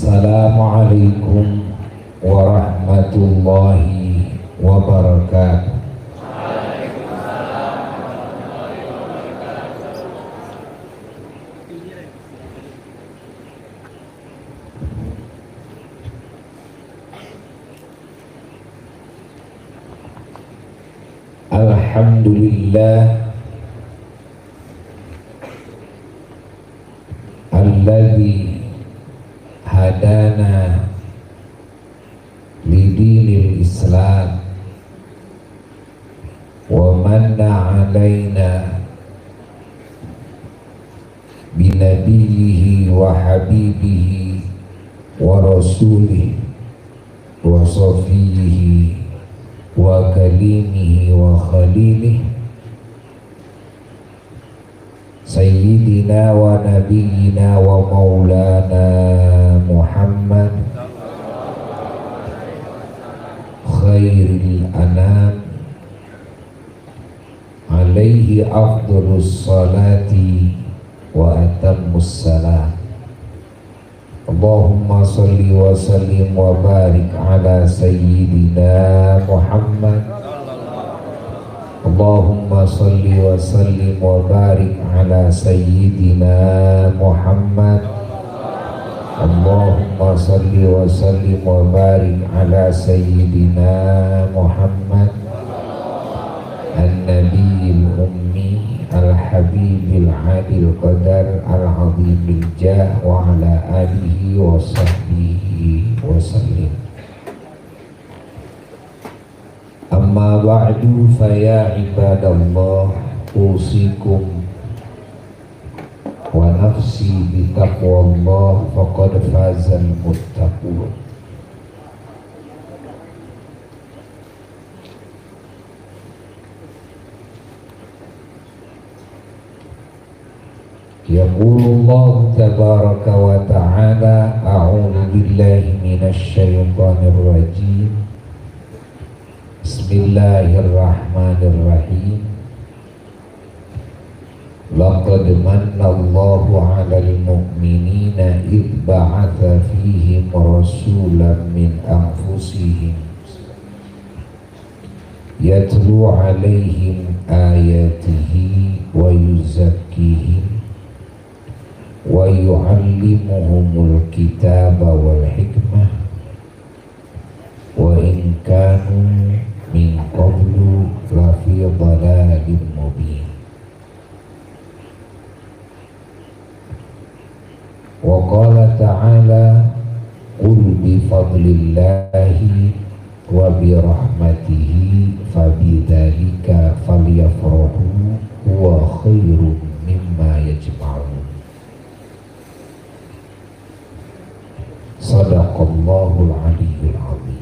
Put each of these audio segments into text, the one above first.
Assalamualaikum warahmatullahi wabarakatuh. Alhamdulillah alladzi hadana lidinil Islam wa manna alaina binabiyyihi wa habibihi wa rasulihi wa safiyyihi wa kalimihi wa khalilihi sayyidina wa nabiyyina wa maulana Muhammad khairil anam alaihi afdhalus salati wa atammus salam. Allahumma salli wa sallim wa barik ala sayyidina Muhammad. Allahumma salli wa sallim wa barik ala sayyidina Muhammad. Allahumma salli wa sallim wa barik ala sayyidina Muhammad an-nabiyil ummi al-habibil adil qadar al-azimil jah wa ala alihi wa sahbihi wa sallim. Amma ba'du fa ya ibadallah usikum wa nafsi bi taqwallah faqad fazal muttaqun. Yaqulullahu tabaraka wa ta'ala a'udzu billahi minasy syaithanir rajim. Bismillahirrahmanirrahim. Laqad mannallahu 'alal mu'minina idh ba'atha fihim rasulan min anfusihim yatlu 'alaihim ayatihi wa yuzakkihim wa yu'allimuhumul kitaba wal hikmah wa in kanu min qablu lafi dhalalin mubin. Wa qala ta'ala qul bi fadlillahi wa bi rahmatihi fabidzalika falyafrahu huwa khairun mimma yajma'un. Sadaqallahul aliyyul azim.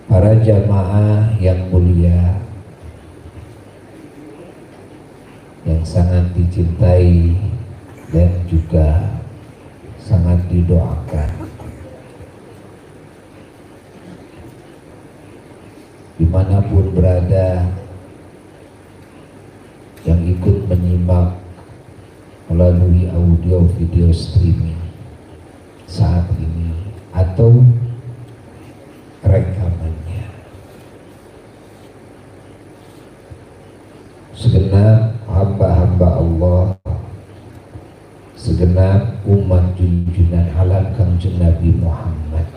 Para jamaah yang mulia, yang sangat dicintai dan juga sangat didoakan, dimanapun berada yang ikut menyimak melalui audio video streaming saat ini atau rekamannya, segenap hamba-hamba Allah, segenap umat junjungan alam Kanjeng Nabi Muhammad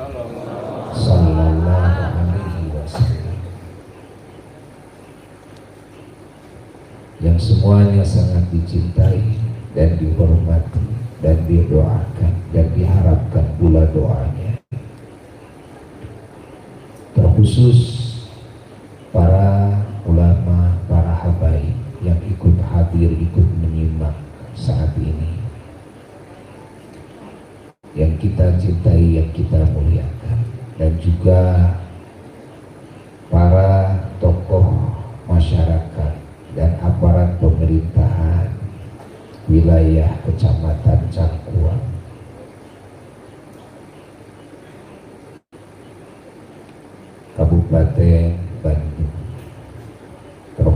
sallallahu alaihi wasallam, yang semuanya sangat dicintai dan dihormati dan didoakan dan diharapkan pula doanya, terkhusus para ulama, para habaib yang ikut hadir, ikut menyimak saat ini, yang kita cintai, yang kita muliakan, dan juga para tokoh masyarakat dan aparat pemerintahan wilayah Kecamatan Cangkuang, Kabupaten Bandung,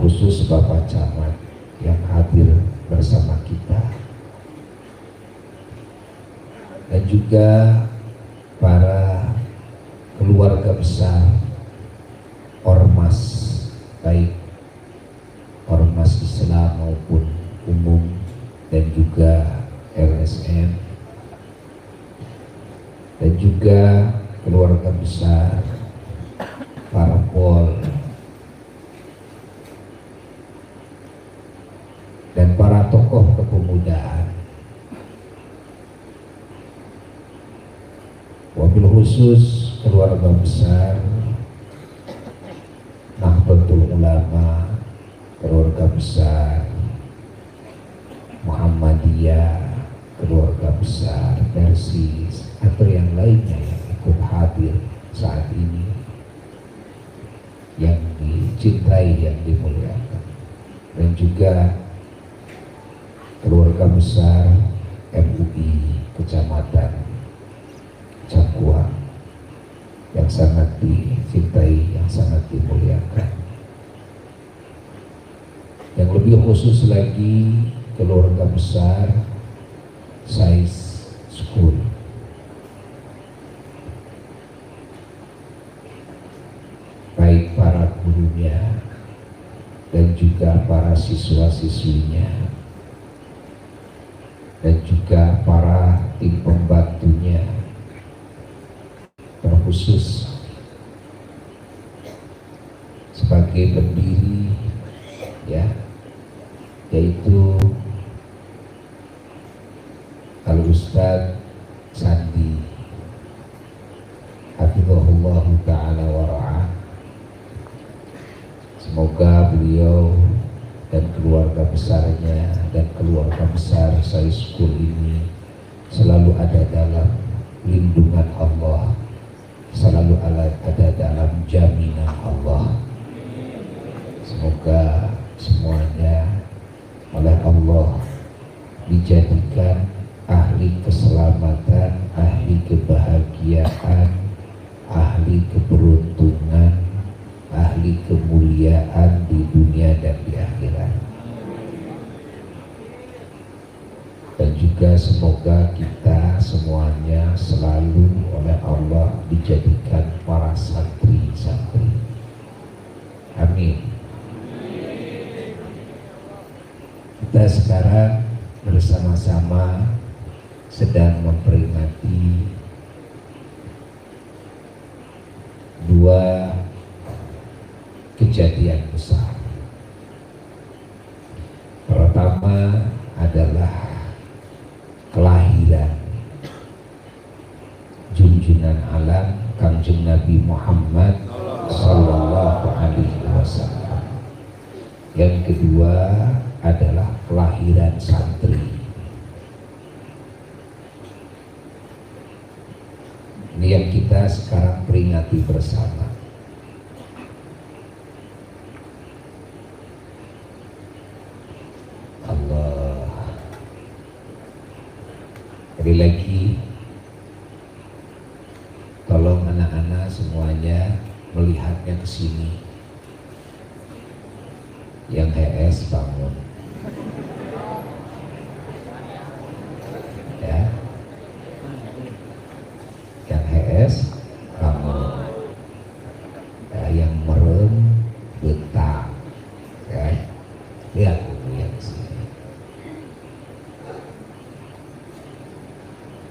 khusus Bapak Camat yang hadir bersama kita, dan juga para keluarga besar ormas, baik ormas Islam maupun umum, dan juga LSM, dan juga keluarga besar parpol dan para tokoh kepemudaan. Wabil khusus keluarga besar Nahdlatul Ulama, keluarga besar Muhammadiyah, keluarga besar Persis, atau yang lainnya yang ikut hadir saat ini, yang dicintai, yang dimuliakan, dan juga keluarga besar MUI Kecamatan Cangkuang yang sangat dicintai, yang sangat dimuliakan. Yang lebih khusus lagi keluarga besar Sais School, baik para gurunya dan juga para siswa-siswinya, dan juga para tim pembantunya, terkhusus sebagai pendiri, ya, yaitu Al-Ustadz Sandi hafizahullah ta'ala wara'ah. Semoga beliau dan keluarga besarnya dan keluarga besar Sais School ini selalu ada dalam lindungan Allah, selalu ada dalam jaminan Allah. Semoga semuanya oleh Allah dijadikan ahli keselamatan, ahli kebahagiaan, ahli keberuntungan, ahli kemuliaan di dunia dan di akhirat. Dan juga semoga kita semuanya selalu oleh Allah dijadikan para santri-santri. Amin. Kita sekarang bersama-sama sedang memperingati dua kejadian besar. Pertama adalah kelahiran junjungan alam Kanjeng Nabi Muhammad Sallallahu Alaihi Wasallam. Yang kedua adalah kelahiran santri. Ini yang kita sekarang peringati bersama. Allah. Sekali lagi, tolong anak-anak semuanya melihatnya ke sini. Yang HS bangun. Ya. Yang HS bangun. Ya, yang merem betah. Ya. Lihat sini.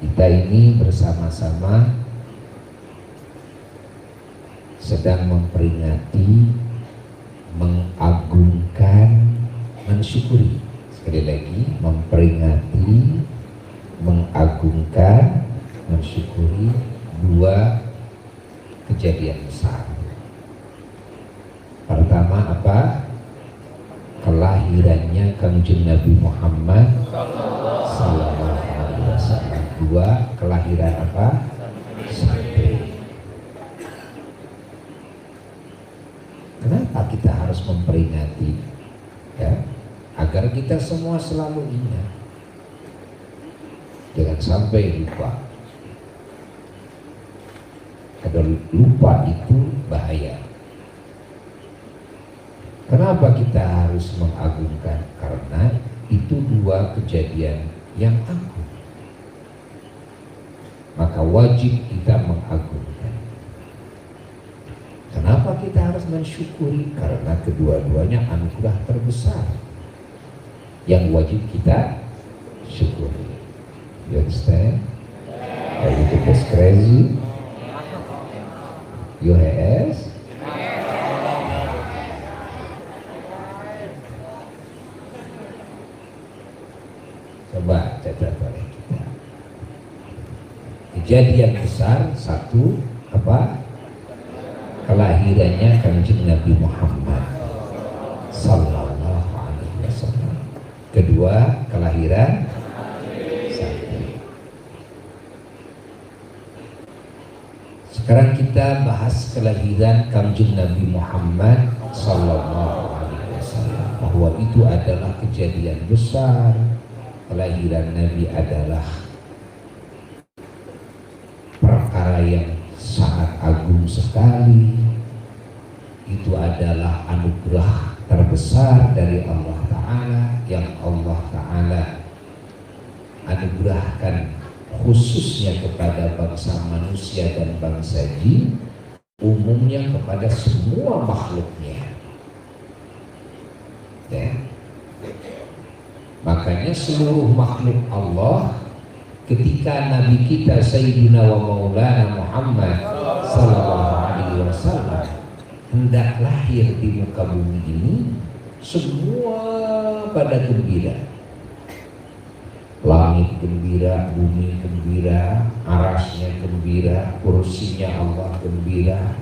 Kita ini bersama-sama sedang memperingati, mengagungkan, mensyukuri. Sekali lagi, memperingati, mengagungkan, mensyukuri dua kejadian besar. Pertama apa? Kelahirannya Kanjeng Nabi Muhammad Sallallahu Alaihi Wasallam. Dua, kelahiran apa? Santri. Kenapa kita harus memperingati? Ya, agar kita semua selalu ingat. Jangan sampai lupa. Karena lupa itu bahaya. Kenapa kita harus mengagungkan? Karena itu dua kejadian yang agung. Maka wajib kita mengagungkan. Kenapa kita harus mensyukuri? Karena kedua-duanya anugerah terbesar yang wajib kita syukuri. You understand? Are you just crazy? You has? Coba catat oleh kita. Kejadian besar satu apa? Kelahirannya Kanjeng Nabi Muhammad sallallahu alaihi wasallam. Kedua, kelahiran satu. Sekarang kita bahas kelahiran Kanjeng Nabi Muhammad sallallahu alaihi wasallam, bahwa itu adalah kejadian besar. Kelahiran Nabi adalah perkara yang sangat agung sekali. Itu adalah anugerah terbesar dari Allah Ta'ala yang Allah Ta'ala anugerahkan khususnya kepada bangsa manusia dan bangsa jin, umumnya kepada semua makhluknya. Ya. Makanya seluruh makhluk Allah, ketika Nabi kita Sayyidina wa Maulana Muhammad sallallahu alaihi wasallam hendak lahir di muka bumi ini, semua pada gembira. Langit gembira, bumi gembira, arasnya gembira, kursinya Allah gembira,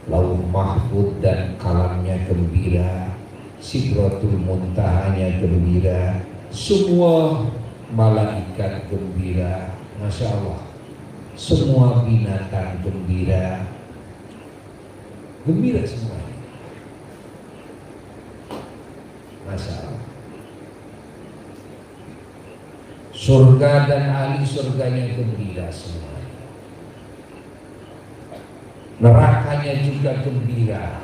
lauh mahfud dan kalamnya gembira, sidratul muntahanya gembira, semua malaikat gembira, Masya Allah, semua binatang gembira, gembira semuanya, Masya Allah. Surga dan ahli surganya gembira semuanya, nerakanya juga gembira.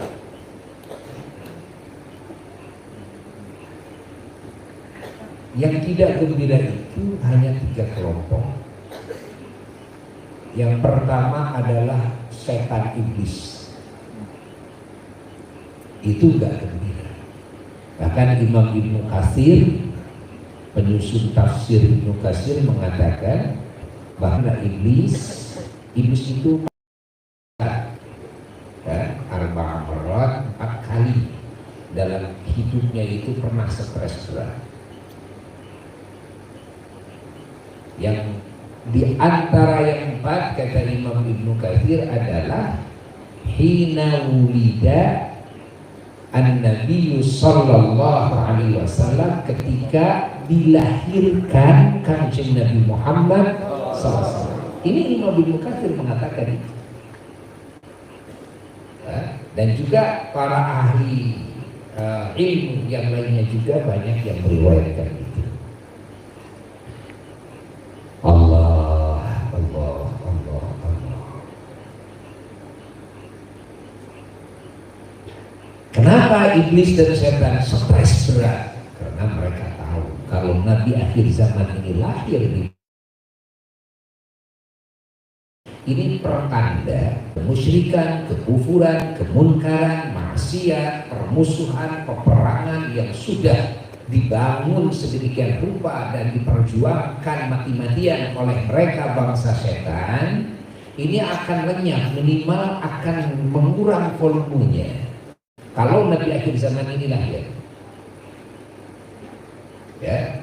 Yang tidak gembira itu hanya 3 kelompok. Yang pertama adalah setan iblis. Itu enggak gembira. Bahkan Imam Ibnu Katsir, penyusun tafsir Ibnu Katsir, mengatakan bahwa iblis itu arba'a marrat, 4 kali dalam hidupnya itu pernah stres berat. Yang di antara yang 4 kata Imam Ibnu Katsir adalah hina wulida an-nabiy sallallahu alaihi wasallam, ketika dilahirkan Kanjeng Nabi Muhammad sallallahu alaihi wasallam. Ini Imam Ibnu Katsir mengatakan itu. Dan juga para ahli ilmu yang lainnya juga banyak yang meriwayatkan itu. Allah. Kenapa iblis dan setan stres berat? Karena mereka tahu kalau Nabi akhir zaman ini lahir ini pertanda kemusyrikan, kekufuran, kemunkaran, maksiat, permusuhan, peperangan yang sudah dibangun sedemikian rupa dan diperjuangkan mati-matian oleh mereka bangsa setan, ini akan lenyap, minimal akan mengurang volumenya kalau Nabi akhir zaman ini lahir. Ya.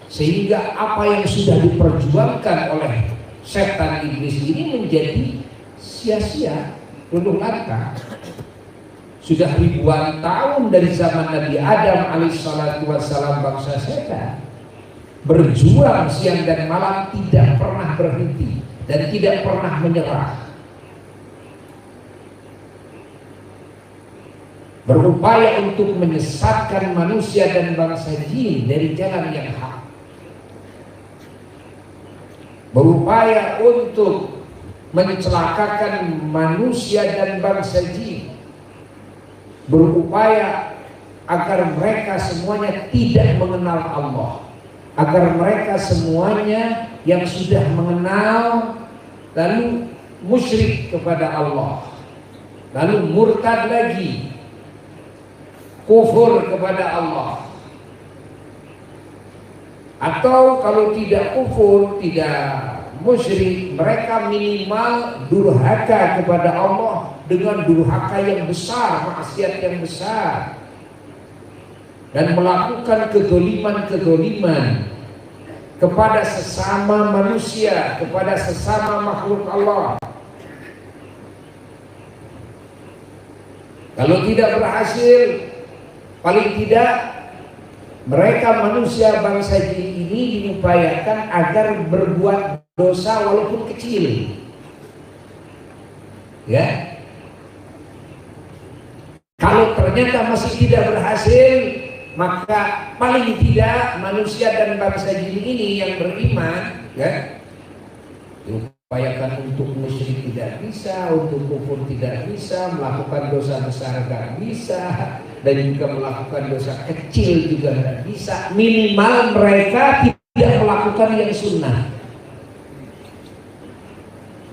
Sehingga apa yang sudah diperjuangkan oleh setan iblis ini menjadi sia-sia, luluh lantak. Sudah ribuan tahun dari zaman Nabi Adam alaihissalatu wassalam bangsa setan berjuang siang dan malam, tidak pernah berhenti dan tidak pernah menyerah, berupaya untuk menyesatkan manusia dan bangsa jin dari jalan yang hak, berupaya untuk mencelakakan manusia dan bangsa jin berupaya agar mereka semuanya tidak mengenal Allah, agar mereka semuanya yang sudah mengenal lalu musyrik kepada Allah, lalu murtad lagi, kufur kepada Allah. Atau kalau tidak kufur, tidak musyrik, mereka minimal durhaka kepada Allah dengan durhaka yang besar, maksiat yang besar, dan melakukan kedoliman-kedoliman kepada sesama manusia, kepada sesama makhluk Allah. Kalau tidak berhasil, paling tidak mereka manusia bangsa jin ini diupayakan agar berbuat dosa walaupun kecil. Ya. Kalau ternyata masih tidak berhasil, maka paling tidak manusia dan bangsa jin ini yang beriman, ya, diupayakan untuk musyrik tidak bisa, untuk kufur tidak bisa, melakukan dosa besar tidak bisa, dan juga melakukan dosa kecil juga tidak bisa. Minimal mereka tidak melakukan yang sunnah,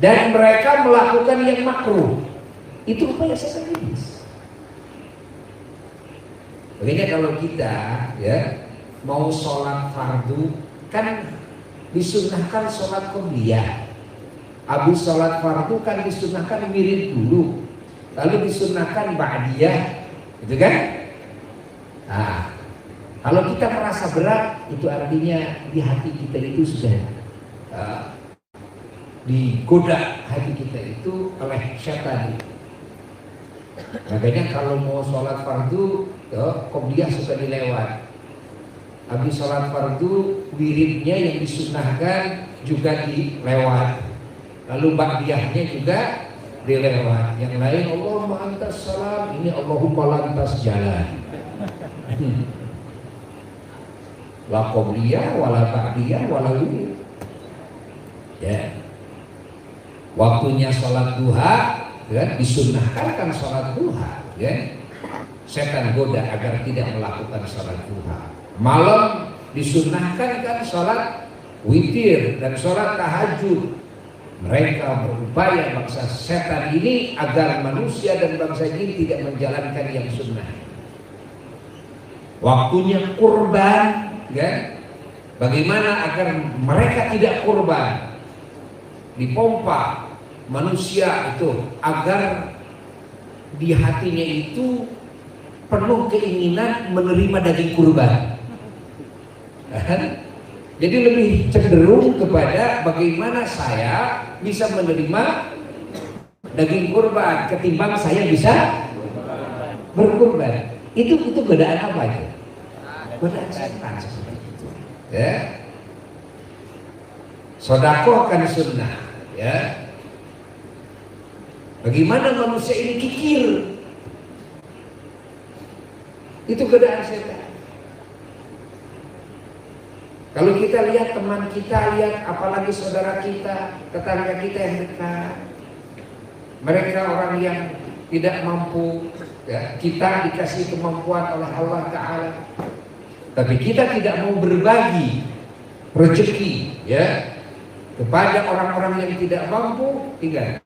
dan mereka melakukan yang makruh. Itu upaya setan iblis. Begini kalau kita, ya, mau sholat fardu, kan disunnahkan sholat qobliyah. Habis sholat fardu kan disunnahkan wirid dulu, lalu disunnahkan ba'diyah, gitu kan? Nah, kalau kita merasa berat, itu artinya di hati kita itu sudah digoda hati kita itu oleh syaitan. Makanya kalau mau sholat fardu, qobliyah suka dilewat. Habis sholat fardu, wiridnya yang disunnahkan juga dilewat. Lalu ba'diyahnya juga dilewat. Yang lain Allahumma antas salam, ini Allahumma lantas jalan. La qobliyah, wala ba'diyah, wala wirid. Ya. Waktunya sholat duha, ya, disunnahkan kan sholat duha, ya. Setan goda agar tidak melakukan sholat duha. Malam disunnahkan kan sholat witir dan sholat tahajud. Mereka berupaya bangsa setan ini agar manusia dan bangsa jin tidak menjalankan yang sunnah. Waktunya kurban, ya. Bagaimana agar mereka tidak kurban? Dipompa manusia itu agar di hatinya itu penuh keinginan menerima daging kurban. Jadi lebih cenderung kepada bagaimana saya bisa menerima daging kurban ketimbang saya bisa berkurban. Itu godaan apa itu? Godaan setan seperti itu. Ya. Sedekah kan sunnah, ya. Bagaimana manusia ini kikir? Itu godaan setan. Kalau kita lihat teman kita, lihat apalagi saudara kita, tetangga kita yang dekat, mereka orang yang tidak mampu, ya, kita dikasih kemampuan oleh Allah Ta'ala, tapi kita tidak mau berbagi rezeki, ya, kepada orang-orang yang tidak mampu. Ingat,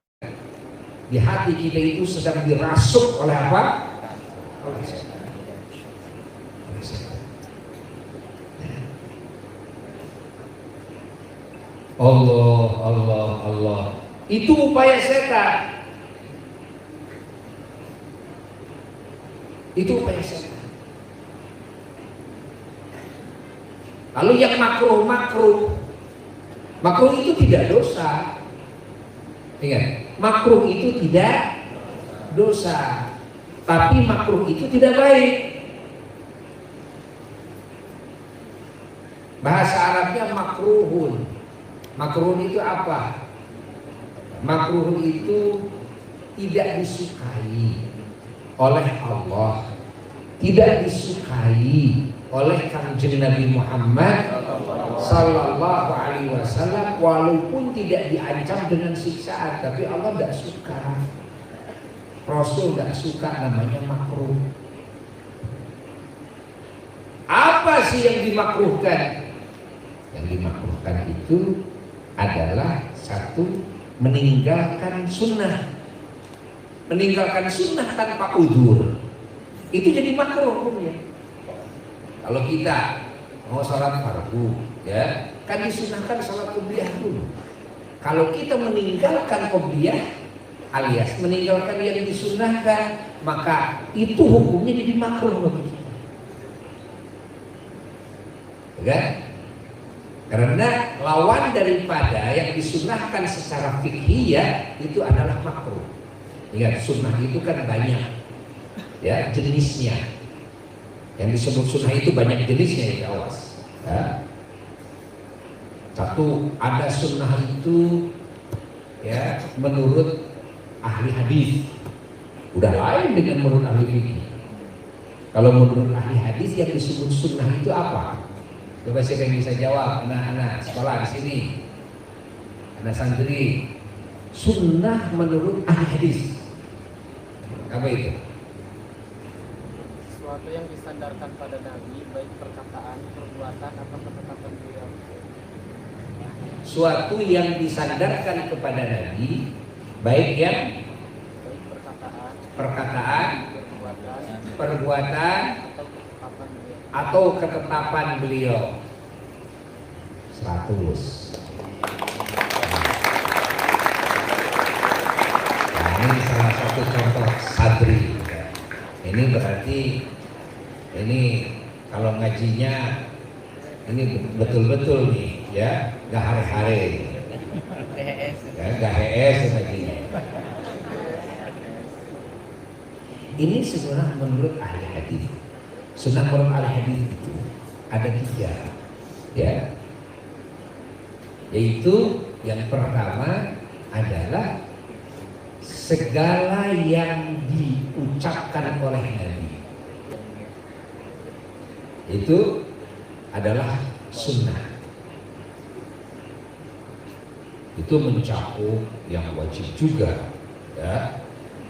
di hati kita itu sedang dirasuk oleh apa? Oleh setan. Allah. Itu upaya setan. Itu upaya setan. Lalu yang makruh itu tidak dosa. Ingat, makruh itu tidak dosa, tapi makruh itu tidak baik. Bahasa Arabnya makruhun. Makruh itu apa? Makruh itu tidak disukai oleh Allah, tidak disukai oleh Kanjeng Nabi Muhammad Sallallahu Alaihi Wasallam, walaupun tidak diancam dengan siksaan, tapi Allah tidak suka. Rasul nggak suka namanya makruh. Apa sih yang dimakruhkan? Yang dimakruhkan itu adalah satu, meninggalkan sunnah. Meninggalkan sunnah tanpa udzur itu jadi makruh hukumnya. Kalau kita mau sholat fardu, ya kan disunahkan sholat qobliyah dulu. Kalau kita meninggalkan qobliyah alias meninggalkan yang disunahkan, maka itu hukumnya jadi makruh bagi kita. Ya? Karena lawan daripada yang disunahkan secara fiqhiyah itu adalah makruh. Ingat, sunnah itu kan banyak, ya, jenisnya. Yang disebut sunnah itu banyak jenisnya, ya, awas. Ya. Satu, ada sunnah itu ya menurut ahli hadis, udah lain dengan menurut ahli fikih. Kalau menurut ahli hadis yang disebut sunnah itu apa? Coba siapa yang bisa jawab? Anak-anak sekolah di sini, anak santri. Sunnah menurut ahli hadis apa itu? Sesuatu yang disandarkan pada Nabi, baik perkataan, perbuatan atau ketetapan beliau. Suatu yang disandarkan kepada Nabi, baik yang perkataan, perbuatan atau ketetapan beliau. 100. Nah, ini salah satu contoh sadri. Ini berarti ini kalau ngajinya ini betul-betul nih, ya, gak hare-hare, ya, gak HS ngajinya. Ini sunnah menurut ahli hadis. Sunnah menurut ahli hadis itu ada 3, ya. Yaitu yang pertama adalah segala yang diucapkan oleh Nabi itu adalah sunnah. Itu mencakup yang wajib juga, ya,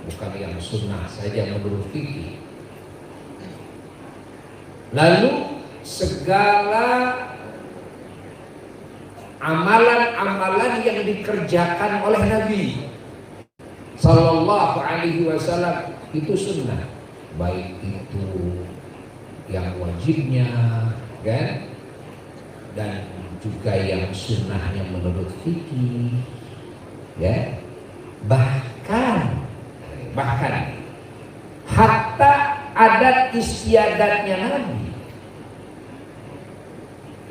bukan yang sunnah saja menurut fikih. Lalu segala amalan-amalan yang dikerjakan oleh Nabi Sallallahu Alaihi Wasallam itu sunnah, baik itu yang wajibnya, kan, dan juga yang sunnahnya menurut fikih, ya, bahkan hatta adat istiadatnya Nabi.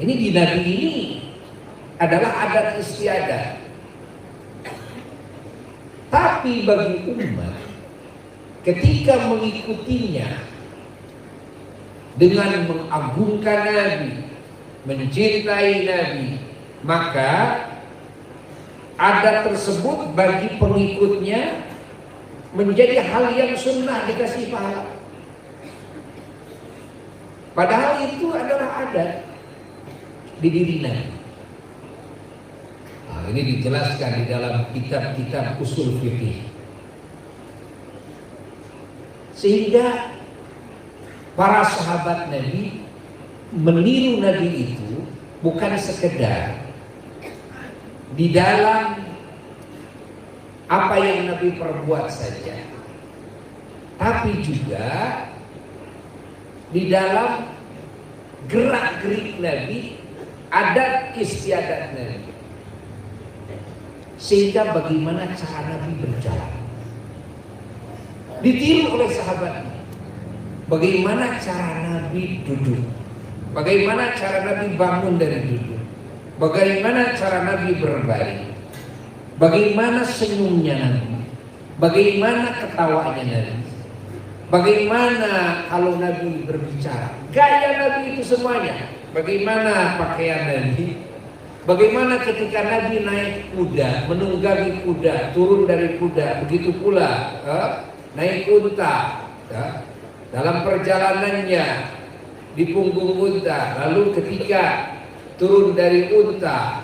Ini di Nabi ini adalah adat istiadat. Tapi bagi umat ketika mengikutinya dengan mengagungkan Nabi, mencintai Nabi, maka adat tersebut bagi pengikutnya menjadi hal yang sunnah, dikasih pahala. Padahal itu adalah adat di diri Nabi. Nah, ini dijelaskan di dalam kitab-kitab usul fikih. Sehingga para sahabat Nabi meniru Nabi itu bukan sekedar di dalam apa yang Nabi perbuat saja, tapi juga di dalam gerak-gerik Nabi, adat istiadat Nabi. Sehingga bagaimana cara Nabi berjalan ditiru oleh sahabatnya. Bagaimana cara Nabi duduk, bagaimana cara Nabi bangun dari duduk, bagaimana cara Nabi berbaring, bagaimana senyumnya Nabi, bagaimana ketawanya Nabi, bagaimana kalau Nabi berbicara, gaya Nabi itu semuanya, bagaimana pakaian Nabi, bagaimana ketika Nabi naik kuda, menunggangi kuda, turun dari kuda, begitu pula naik unta, ya, dalam perjalanannya di punggung unta, lalu ketika turun dari unta,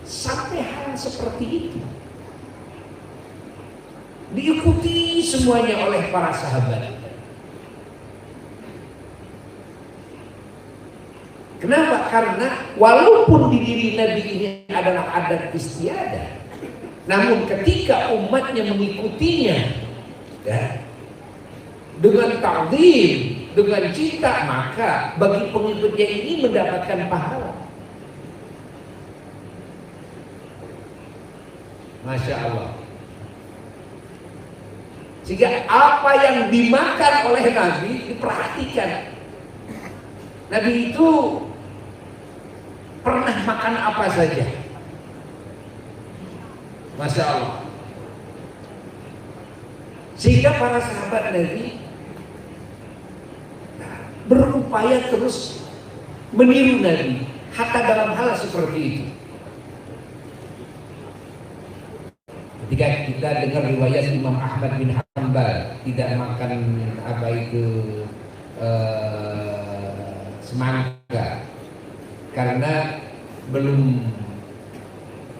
sampai hal seperti itu. diikuti semuanya oleh para sahabat. Kenapa? Karena walaupun di diri Nabi ini adalah adat istiadat, namun ketika umatnya mengikutinya ya, dengan ta'zim, dengan cinta, maka bagi pengikutnya ini mendapatkan pahala. Masya Allah. Sehingga apa yang dimakan oleh Nabi diperhatikan. Nabi itu pernah makan apa saja. Masya Allah. Sehingga para sahabat Nabi berupaya terus meniru Nabi, hatta dalam hal seperti itu. Ketika kita dengar riwayat Imam Ahmad bin Hanbal tidak makan apa itu semangka karena belum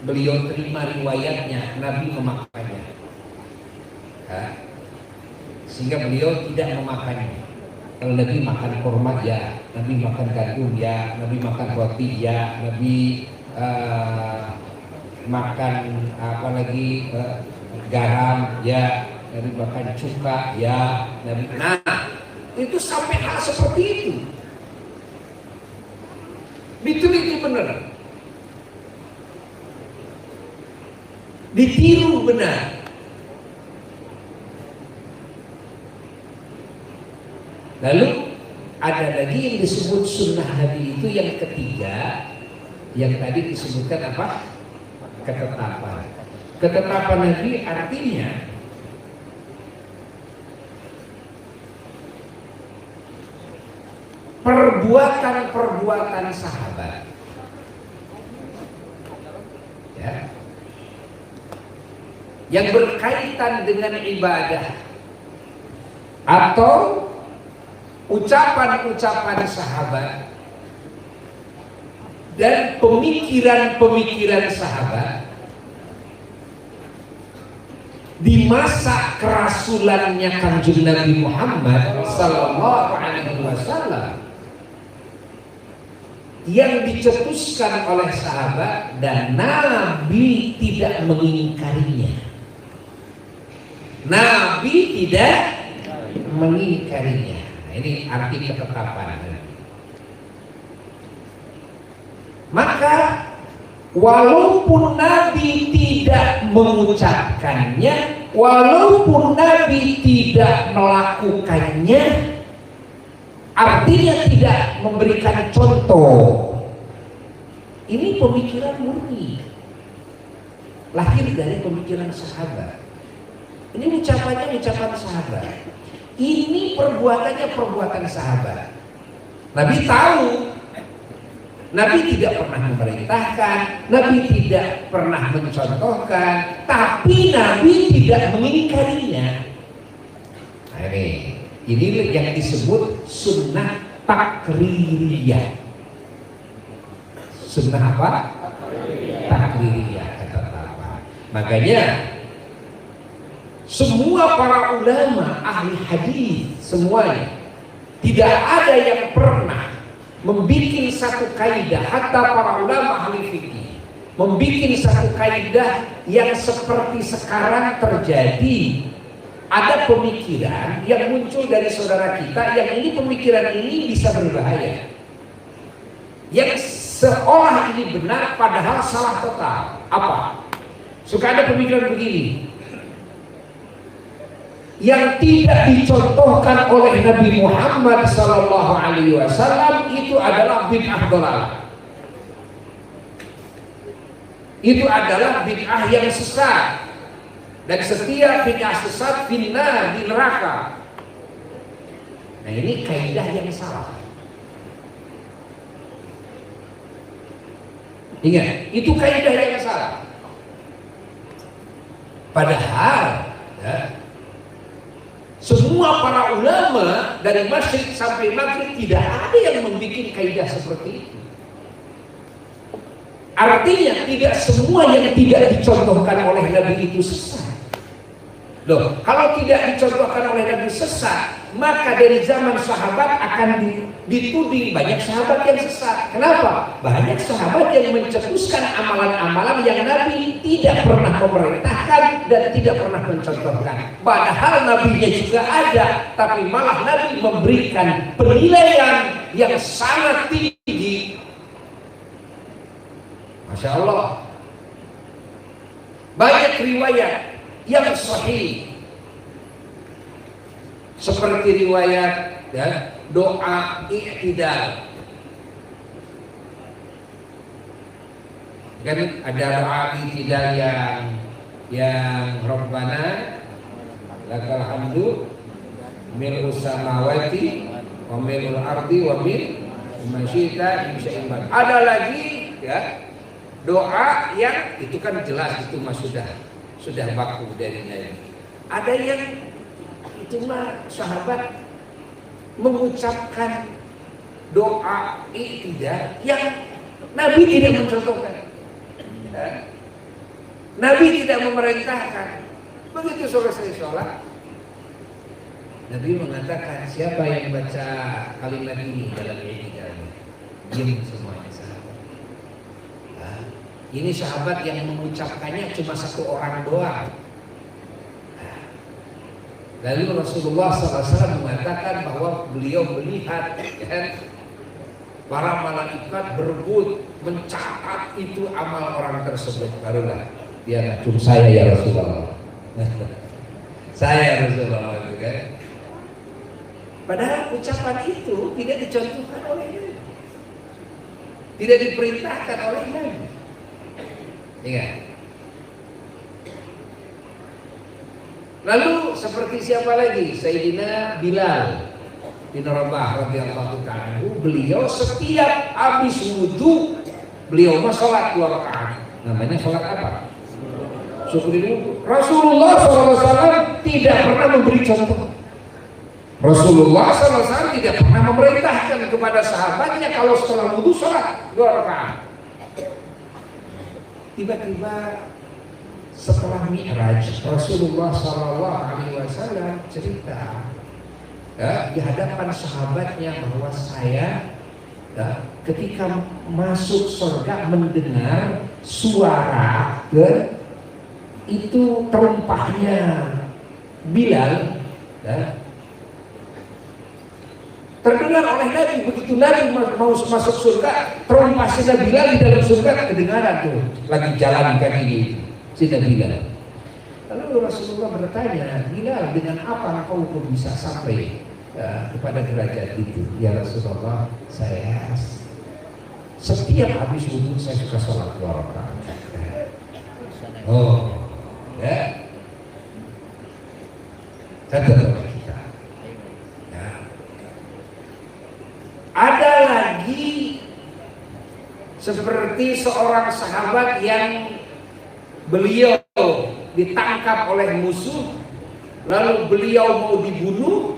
beliau terima riwayatnya Nabi memakannya, sehingga beliau tidak memakannya. Kalau Nabi makan kurma ya, Nabi makan gandum ya, Nabi makan roti ya, Nabi makan apalagi garam ya, Nabi makan cuka ya, Nabi. Nah, itu sampai hal seperti itu. Diteliti benar, ditiru benar. Lalu ada lagi yang disebut sunnah Nabi itu yang ketiga, yang tadi disebutkan apa? Ketetapan. Ketetapan Nabi artinya perbuatan-perbuatan sahabat, ya, yang berkaitan dengan ibadah atau ucapan-ucapan sahabat dan pemikiran-pemikiran sahabat di masa kerasulannya Kanjeng Nabi Muhammad Sallallahu Alaihi Wasallam yang dicetuskan oleh sahabat dan Nabi tidak mengingkarinya. Nabi tidak mengingkarinya. Nah, ini arti ketetapan. Maka walaupun Nabi tidak mengucapkannya, walaupun Nabi tidak melakukannya, artinya tidak memberikan contoh. Ini pemikiran murni, lahir dari pemikiran sahabat. Ini ucapannya ucapan sahabat. Ini perbuatannya perbuatan sahabat. Nabi tahu, Nabi tidak pernah memerintahkan, Nabi tidak pernah mencontohkan, tapi Nabi tidak mengingkarinya. Nah, ini yang disebut sunnah takririyah. Sunnah apa? Takririyah, kata apa? Makanya semua para ulama ahli hadis semuanya tidak ada yang pernah membikin satu kaidah, hatta para ulama ahli fikih membikin satu kaidah yang seperti sekarang terjadi. Ada pemikiran yang muncul dari saudara kita, yang ini pemikiran ini bisa berbahaya, yang seolah ini benar padahal salah total. Apa? Suka ada pemikiran begini yang tidak dicontohkan oleh Nabi Muhammad Sallallahu Alaihi Wasallam, itu adalah bid'ah dhalalah. Itu adalah bid'ah yang sesat, dan setiap bid'ah sesat finnar, di neraka. Nah, ini kaidah yang salah. Ingat, itu kaidah yang salah. Padahal ya, semua para ulama dari masyrik sampai maghrib tidak ada yang membuat kaidah seperti itu. Artinya tidak semua yang tidak dicontohkan oleh Nabi itu sesat. Loh, kalau tidak dicontohkan oleh Nabi sesat, maka dari zaman sahabat akan dituding banyak sahabat yang sesat. Kenapa? Banyak sahabat yang mencetuskan amalan-amalan yang Nabi tidak pernah memerintahkan dan tidak pernah mencontohkan. Padahal Nabinya juga ada, tapi malah Nabi memberikan penilaian yang sangat tinggi. Masya Allah. Banyak riwayat yang sahih seperti riwayat ya, doa i'tidal. Kan ada doa i'tidal yang Rabbana lakal hamdu mil'us samawati wa mil'ul ardi wa mil masyita insya Allah. Ada lagi ya doa yang itu kan jelas itu mah sudah baku dari Nabi. Ada yang itu mah sahabat mengucapkan doa i'tidal yang Nabi tidak mencontohkan. Nabi tidak memerintahkan. Begitu selesai sholat, Nabi mengatakan siapa yang baca kalimat ini dalam i'tidal, diam semuanya sahabat. Ini sahabat yang mengucapkannya cuma satu orang doang. Lalu Rasulullah SAW mengatakan bahwa beliau melihat ya, para malaikat berebut mencatat itu amal orang tersebut. Barulah dia ngacung saya ya Rasulullah. Saya Rasulullah itu kan. Padahal ucapan itu tidak dicontohkan oleh Nabi, tidak diperintahkan oleh Nabi. Ingat. Lalu seperti siapa lagi? Sayyidina Bilal bin Rabah radhiyallahu ta'ala. Beliau setiap habis wudu beliau sholat 2 rakaat. Namanya sholat apa? Syukurin wudu. Rasulullah SAW tidak pernah memberi contoh. Rasulullah SAW tidak pernah memerintahkan kepada sahabatnya kalau setelah wudu sholat 2 rakaat. Tiba-tiba setelah Mi'raj Rasulullah SAW cerita ya, di hadapan sahabatnya bahwa saya ya, ketika masuk surga mendengar suara ya, itu terumpahnya Bilal ya, terdengar oleh Nabi. Begitu Nabi mau masuk surga, terumpah Sina Bilal di dalam surga kedengaran tuh lagi jalan kaki Sina Bilal. Lalu Rasulullah bertanya, Bilal, dengan apa engkau bisa sampai kepada derajat itu? Ya Rasulullah, saya setiap habis wudu saya suka sholat 2 rakaat. Oh, ya. Catat. Ada lagi seperti seorang sahabat yang beliau ditangkap oleh musuh, lalu beliau mau dibunuh,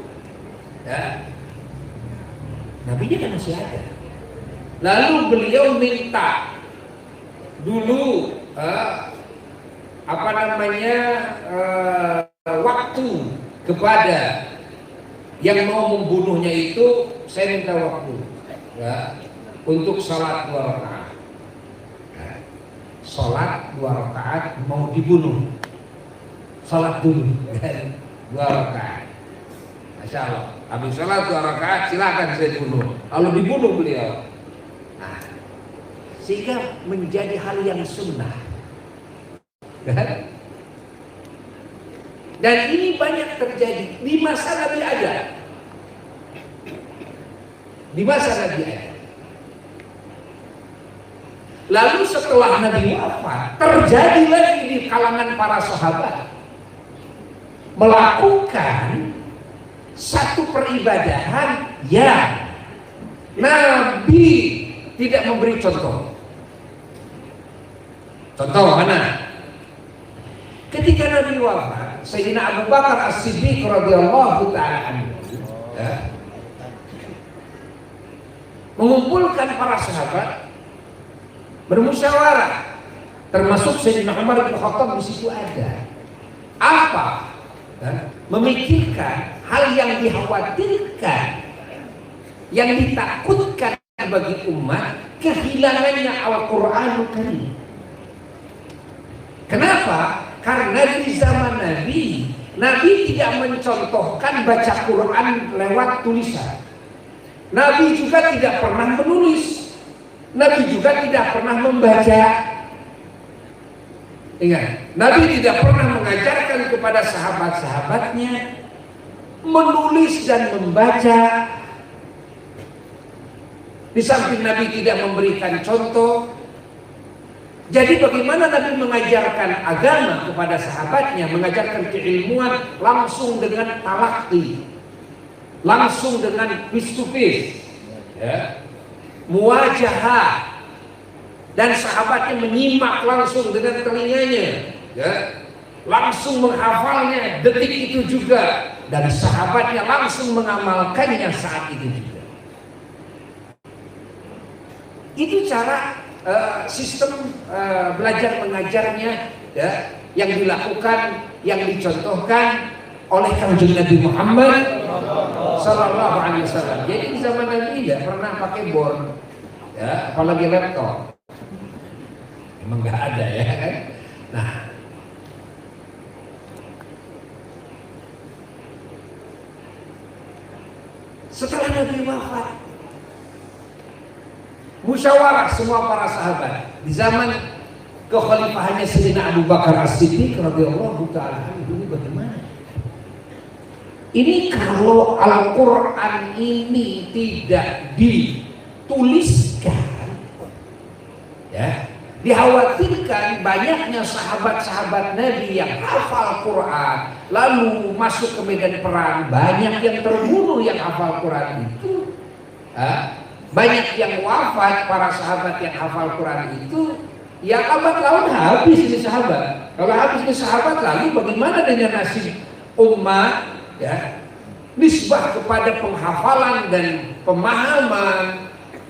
ya. Nabinya kan masih ada. Lalu beliau minta dulu waktu kepada yang mau membunuhnya itu, saya minta waktu ya, untuk sholat 2 rakaat. Ya, sholat 2 rakaat mau dibunuh, sholat dulu 2 rakaat. Masya Allah, habis sholat 2 rakaat silakan saya dibunuh. Lalu dibunuh beliau. Nah, sehingga menjadi hal yang sunnah. Dan ini banyak terjadi di masa Nabi ada. Di masa Nabi ada. Lalu setelah Nabi wafat, terjadi lagi di kalangan para sahabat melakukan satu peribadahan yang Nabi tidak memberi contoh. Contoh mana? Ketika Nabi wafat, Sayyidina Abu Bakar As-Siddiq radhiyallahu ta'ala anhu ya, mengumpulkan para sahabat bermusyawarah, termasuk Sayyidina Umar bin Khattab di situ ada. Apa memikirkan hal yang dikhawatirkan, yang ditakutkan bagi umat, kehilangannya Al-Qur'anul Karim. Kenapa? Karena di zaman Nabi tidak mencontohkan baca Quran lewat tulisan. Nabi juga tidak pernah menulis. Nabi juga tidak pernah membaca. Ingat, Nabi tidak pernah mengajarkan kepada sahabat-sahabatnya menulis dan membaca. Di samping Nabi tidak memberikan contoh, jadi bagaimana Nabi mengajarkan agama kepada sahabatnya, mengajarkan keilmuan langsung dengan talaqi, langsung dengan face to face, ya, muwajahah, dan sahabatnya menyimak langsung dengan telinganya, ya, langsung menghafalnya detik itu juga, dan sahabatnya langsung mengamalkannya saat itu juga. Itu cara sistem belajar mengajarnya, ya, yang dilakukan, yang dicontohkan oleh Kanjeng Nabi Muhammad Sallallahu Alaihi Wasallam. Jadi di zaman Nabi tidak pernah pakai board, ya, apalagi laptop. Emang nggak ada, ya kan? Nah, setelah Nabi wafat, musyawarah semua para sahabat di zaman kekhalifahannya Sayyidina Abu Bakar As-Siddiq radhiyallahu ta'ala anhu. Ini bagaimana? Ini kalau Al-Quran ini tidak dituliskan, ya, dikhawatirkan banyaknya sahabat-sahabat Nabi yang hafal Quran lalu masuk ke medan perang, banyak yang terbunuh yang hafal Quran itu, banyak yang wafat para sahabat yang hafal Quran itu, ya lambat laun habis ini sahabat. Kalau habis ini sahabat, lalu bagaimana dengan nasib umat, ya, nisbah kepada penghafalan dan pemahaman,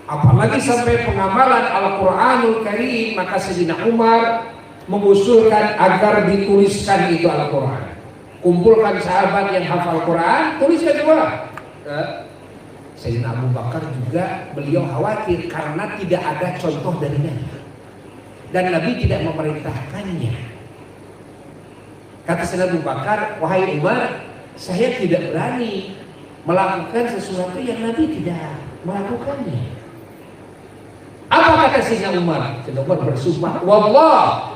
apalagi sampai pengamalan Al-Quranul Karim. Maka Sayyidina Umar mengusulkan agar dituliskan itu Al-Quran. Kumpulkan sahabat yang hafal Quran, tuliskan juga. Sayyidina Abu Bakar juga, beliau khawatir karena tidak ada contoh dari Nabi dan Nabi tidak memerintahkannya. Kata Sayyidina Abu Bakar, wahai Umar, saya tidak berani melakukan sesuatu yang Nabi tidak melakukannya. Apa kata Sayyidina Umar? Sayyidina Umar bersumpah, wallah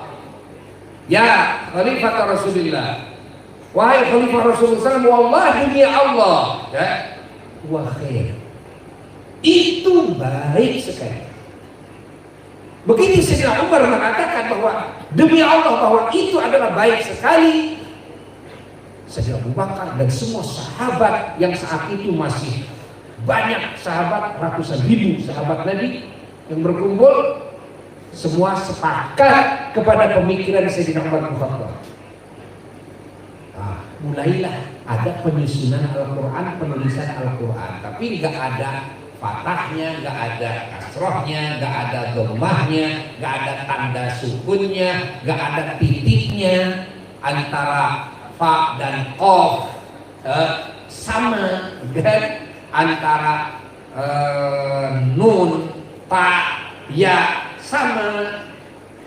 ya Khalifah Rasulullah, wahai Khalifah Rasulullah, wallahi demi Allah, ya, wa khair, itu baik sekali. Begitu Sayyidina Umar mengatakan bahwa demi Allah bahwa itu adalah baik sekali, Sayyidina Abu Bakar dan semua sahabat yang saat itu masih banyak sahabat, ratusan ribu sahabat Nabi yang berkumpul, semua sepakat kepada pemikiran Sayyidina Umar bin Khattab. Mulailah ada penyusunan Al-Quran, penulisan Al-Quran, tapi nggak ada fathahnya, nggak ada kasrohnya, nggak ada dhammahnya, nggak ada tanda sukunnya, nggak ada titiknya antara fa dan qaf, sama dan antara nun, ta, ya sama,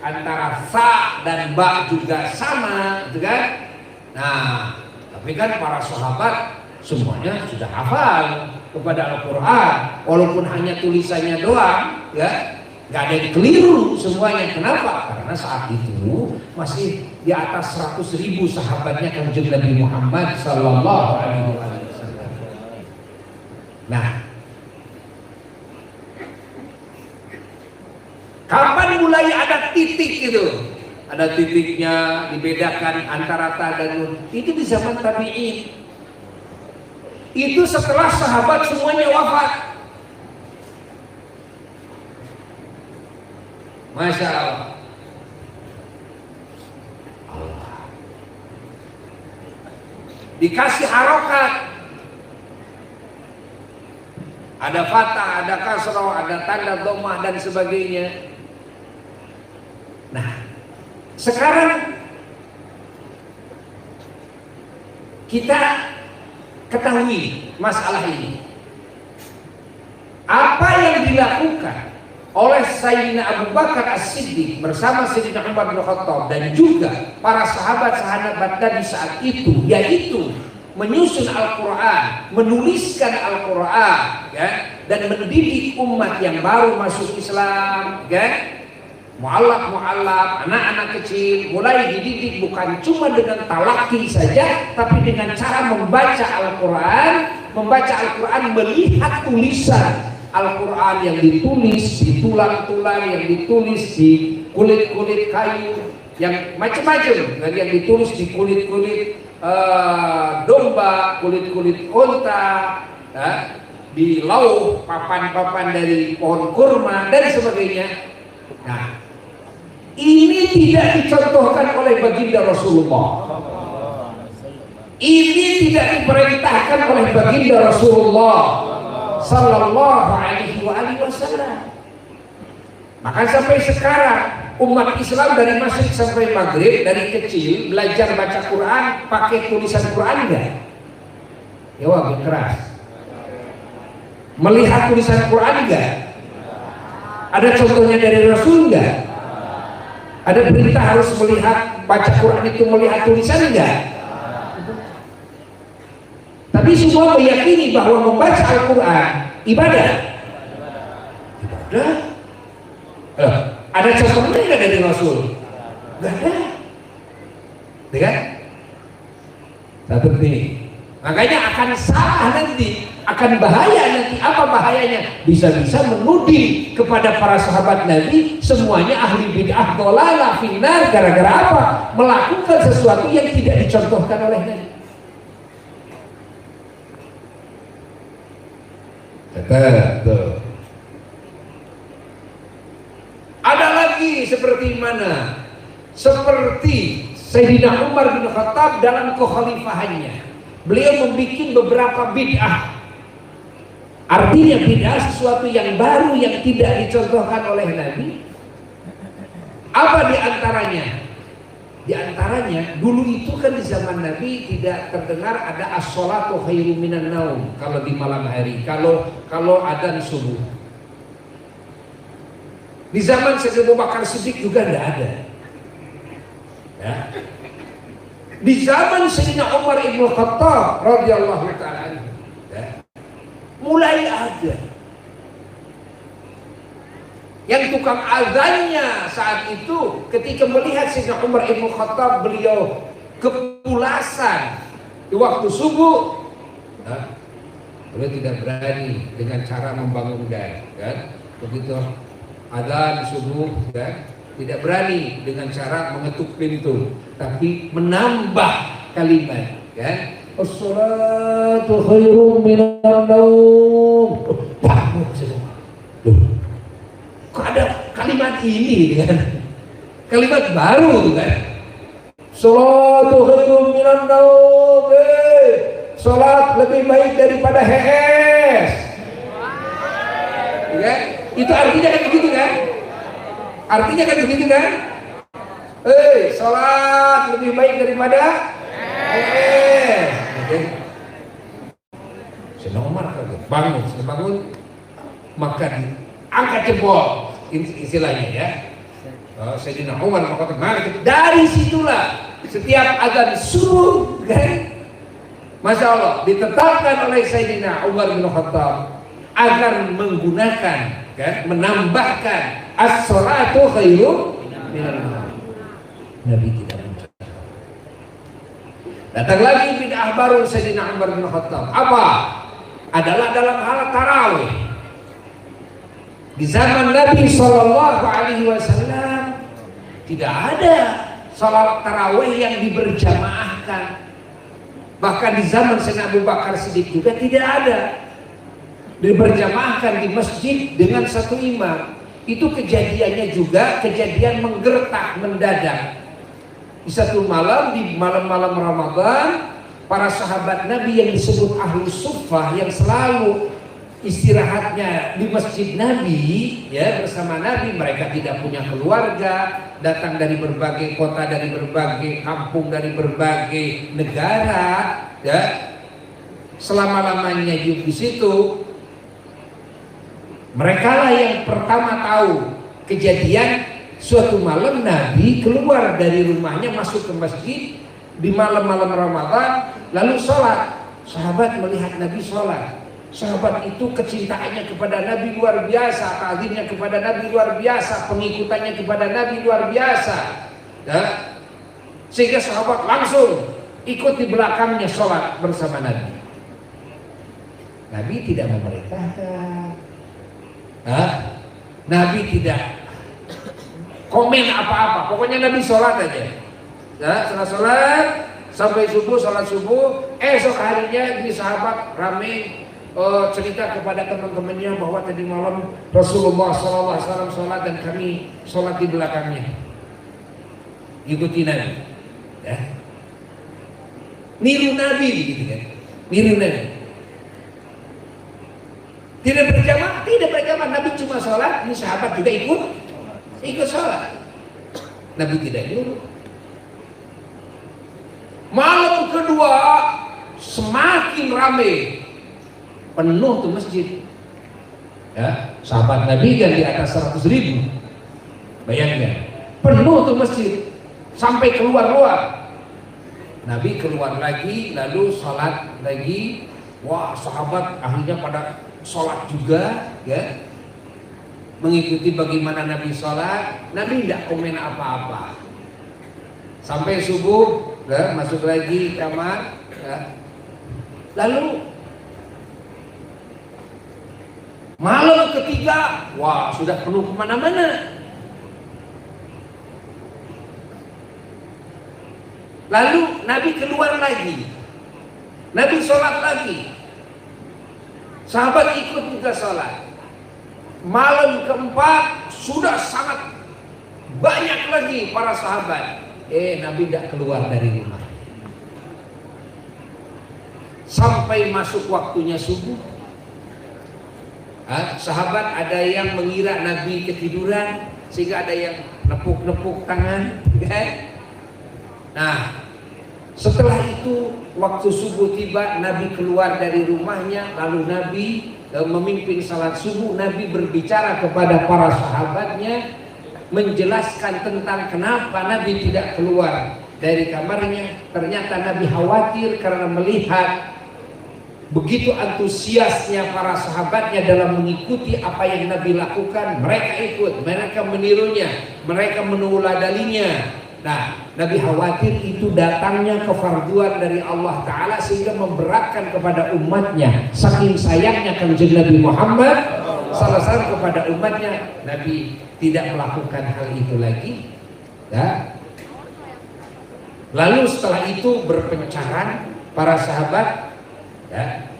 antara fa dan ba juga sama, gitu kan? Nah, tapi kan para sahabat semuanya sudah hafal kepada Al-Quran, walaupun hanya tulisannya doang, ya, nggak ada yang keliru semuanya. Kenapa? Karena saat itu masih di atas 100.000 sahabatnya Kanjeng Nabi Muhammad Sallallahu Alaihi Wasallam. Nah, kapan mulai ada titik itu? Ada titiknya, dibedakan antara ta dan nun. Itu di zaman tabi'in. Itu setelah sahabat semuanya wafat. Masya Allah. Dikasih harokat. Ada fathah, ada kasroh, ada tanda dhammah dan sebagainya. Nah, sekarang kita ketahui masalah ini. Apa yang dilakukan oleh Sayyidina Abu Bakar As-Siddiq bersama Sayyidina Umar bin Khattab dan juga para sahabat-sahabat Nabi saat itu, yaitu menyusun Al-Quran, menuliskan Al-Quran, ya, dan mendidik umat yang baru masuk Islam, ya, mu'allaf, anak-anak kecil mulai dididik bukan cuma dengan talaki saja, tapi dengan cara membaca Al-Quran, melihat tulisan Al-Quran yang ditulis di tulang-tulang, yang ditulis di kulit-kulit kayu, yang macam-macam, dan yang ditulis di kulit-kulit domba, kulit-kulit onta, ya, di lauh, papan-papan dari pohon kurma dan sebagainya. Nah, ini tidak dicontohkan oleh baginda Rasulullah. Ini tidak diperintahkan oleh baginda Rasulullah Sallallahu Alaihi Wasallam. Maka sampai sekarang umat Islam dari Masjid sampai Maghrib, dari kecil belajar baca Quran pakai tulisan Quran enggak? Ya wah, keras. Melihat tulisan Quran enggak? Ada contohnya dari Rasul enggak? Ada perintah harus melihat baca Quran itu melihat tulisan enggak? Tapi semua meyakini bahwa membaca Al-Quran ibadah. Ada contohnya nggak dari Rasul? Nggak ada, kan? Satu nih, makanya akan salah nanti, akan bahaya nanti. Apa bahayanya? Bisa-bisa menuding kepada para sahabat Nabi semuanya ahli bid'ah dhalalah finnar, gara-gara apa? Melakukan sesuatu yang tidak dicontohkan oleh Nabi. Betul. Ada lagi seperti mana? Seperti Sayyidina Umar bin Khattab dalam kekhalifahannya, beliau membuat beberapa bid'ah. Artinya bid'ah sesuatu yang baru yang tidak dicontohkan oleh Nabi. Apa di antaranya? Di antaranya dulu itu kan di zaman Nabi tidak terdengar ada as-sholatu khairum minan naum kalau di malam hari, kalau adzan subuh. Di zaman Sayyidina Abu Bakar Siddiq juga tidak ada. Ya. Di zaman Sayyidina Umar ibn Khattab radhiyallahu ta'ala, ya, mulai ada. Yang tukang azannya saat itu ketika melihat Sayyidina Umar ibn Khattab, beliau kepulasan di waktu subuh, ya, beliau tidak berani dengan cara membangunkan, kan? Begitu adzan subuh, ya, tidak berani dengan cara mengetuk pintu, tapi menambah kalimat, kan? As-salatu khairum minan naum. Bangun semua. Kok ada kalimat ini, kan? Kalimat baru, kan? Salatu khairum minan naum. Salat lebih baik daripada hees. Ya, itu artinya kan begitu, kan? Artinya kan begitu, kan? Salat lebih baik daripada hees. Sayyidina Umar bangun, maka angkat jempol, istilahnya, ya. Sayyidina Umar mengatakan, dari situlah setiap adzan subuh, kan? Masya Allah, ditetapkan oleh Sayyidina Umar bin Khattab agar menggunakan, kan, menambahkan as-sholatu khairum minan naum. Nabi tidak mencontoh. Datang lagi bid'ah baru Sayyidina Umar bin Khattab. Apa? Adalah dalam hal tarawih. Di zaman Nabi Shallallahu Alaihi Wasallam tidak ada salat tarawih yang diberjamaahkan. Bahkan di zaman Sayyidina Abu Bakar Siddiq juga tidak ada. Diberjamaahkan di masjid dengan satu imam. Itu kejadiannya juga kejadian menggertak, mendadak. Di satu malam, di malam-malam Ramadan, para sahabat Nabi yang disebut Ahlus Suffah yang selalu istirahatnya di masjid Nabi, ya, bersama Nabi. Mereka tidak punya keluarga, datang dari berbagai kota, dari berbagai kampung, dari berbagai negara, ya, selama-lamanya hidup di situ. Mereka lah yang pertama tahu kejadian suatu malam Nabi keluar dari rumahnya masuk ke masjid di malam-malam Ramadan, lalu sholat. Sahabat melihat Nabi sholat. Sahabat itu kecintaannya kepada Nabi luar biasa, ta'zimnya kepada Nabi luar biasa, pengikutannya kepada Nabi luar biasa, ya? Sehingga sahabat langsung ikut di belakangnya sholat bersama Nabi. Nabi tidak memerintahkan, Nabi tidak komen apa-apa, pokoknya Nabi sholat aja, ya, setelah sholat sampai subuh, sholat subuh. Esok harinya di sahabat ramai cerita kepada teman-temannya bahwa tadi malam Rasulullah SAW sholat dan kami sholat di belakangnya, ikuti Nabi, ya. Niru Nabi gitu kan, niru Nabi. Tidak berjamaah, Nabi cuma sholat, ini sahabat juga ikut sholat. Nabi tidak nyuruh. Malam kedua semakin ramai, penuh tuh masjid, ya. Sahabat Nabi kan di atas 100.000, bayangkan, penuh tuh masjid sampai keluar. Nabi keluar lagi, lalu sholat lagi. Wah, sahabat akhirnya pada sholat juga, ya, mengikuti bagaimana Nabi sholat. Nabi tidak komen apa-apa sampai subuh, ya, masuk lagi kamar, ya. Lalu malam ketiga, wah, sudah penuh kemana-mana. Lalu Nabi keluar lagi, Nabi sholat lagi, sahabat ikut juga sholat. Malam keempat sudah sangat banyak lagi para sahabat. Nabi tidak keluar dari rumah sampai masuk waktunya subuh. Sahabat ada yang mengira Nabi ketiduran, sehingga ada yang nepuk-nepuk tangan, ya. Nah, setelah itu waktu subuh tiba, Nabi keluar dari rumahnya, lalu Nabi memimpin salat subuh. Nabi berbicara kepada para sahabatnya, menjelaskan tentang kenapa Nabi tidak keluar dari kamarnya. Ternyata Nabi khawatir karena melihat begitu antusiasnya para sahabatnya dalam mengikuti apa yang Nabi lakukan. Mereka ikut, mereka menirunya, mereka meneladaninya. Nah, Nabi khawatir itu datangnya kefarduan dari Allah Ta'ala sehingga memberatkan kepada umatnya. Saking sayangnya kanjeng Nabi Muhammad SAW kepada umatnya, Nabi tidak melakukan hal itu lagi, ya. Lalu setelah itu berpencaran para sahabat, ya.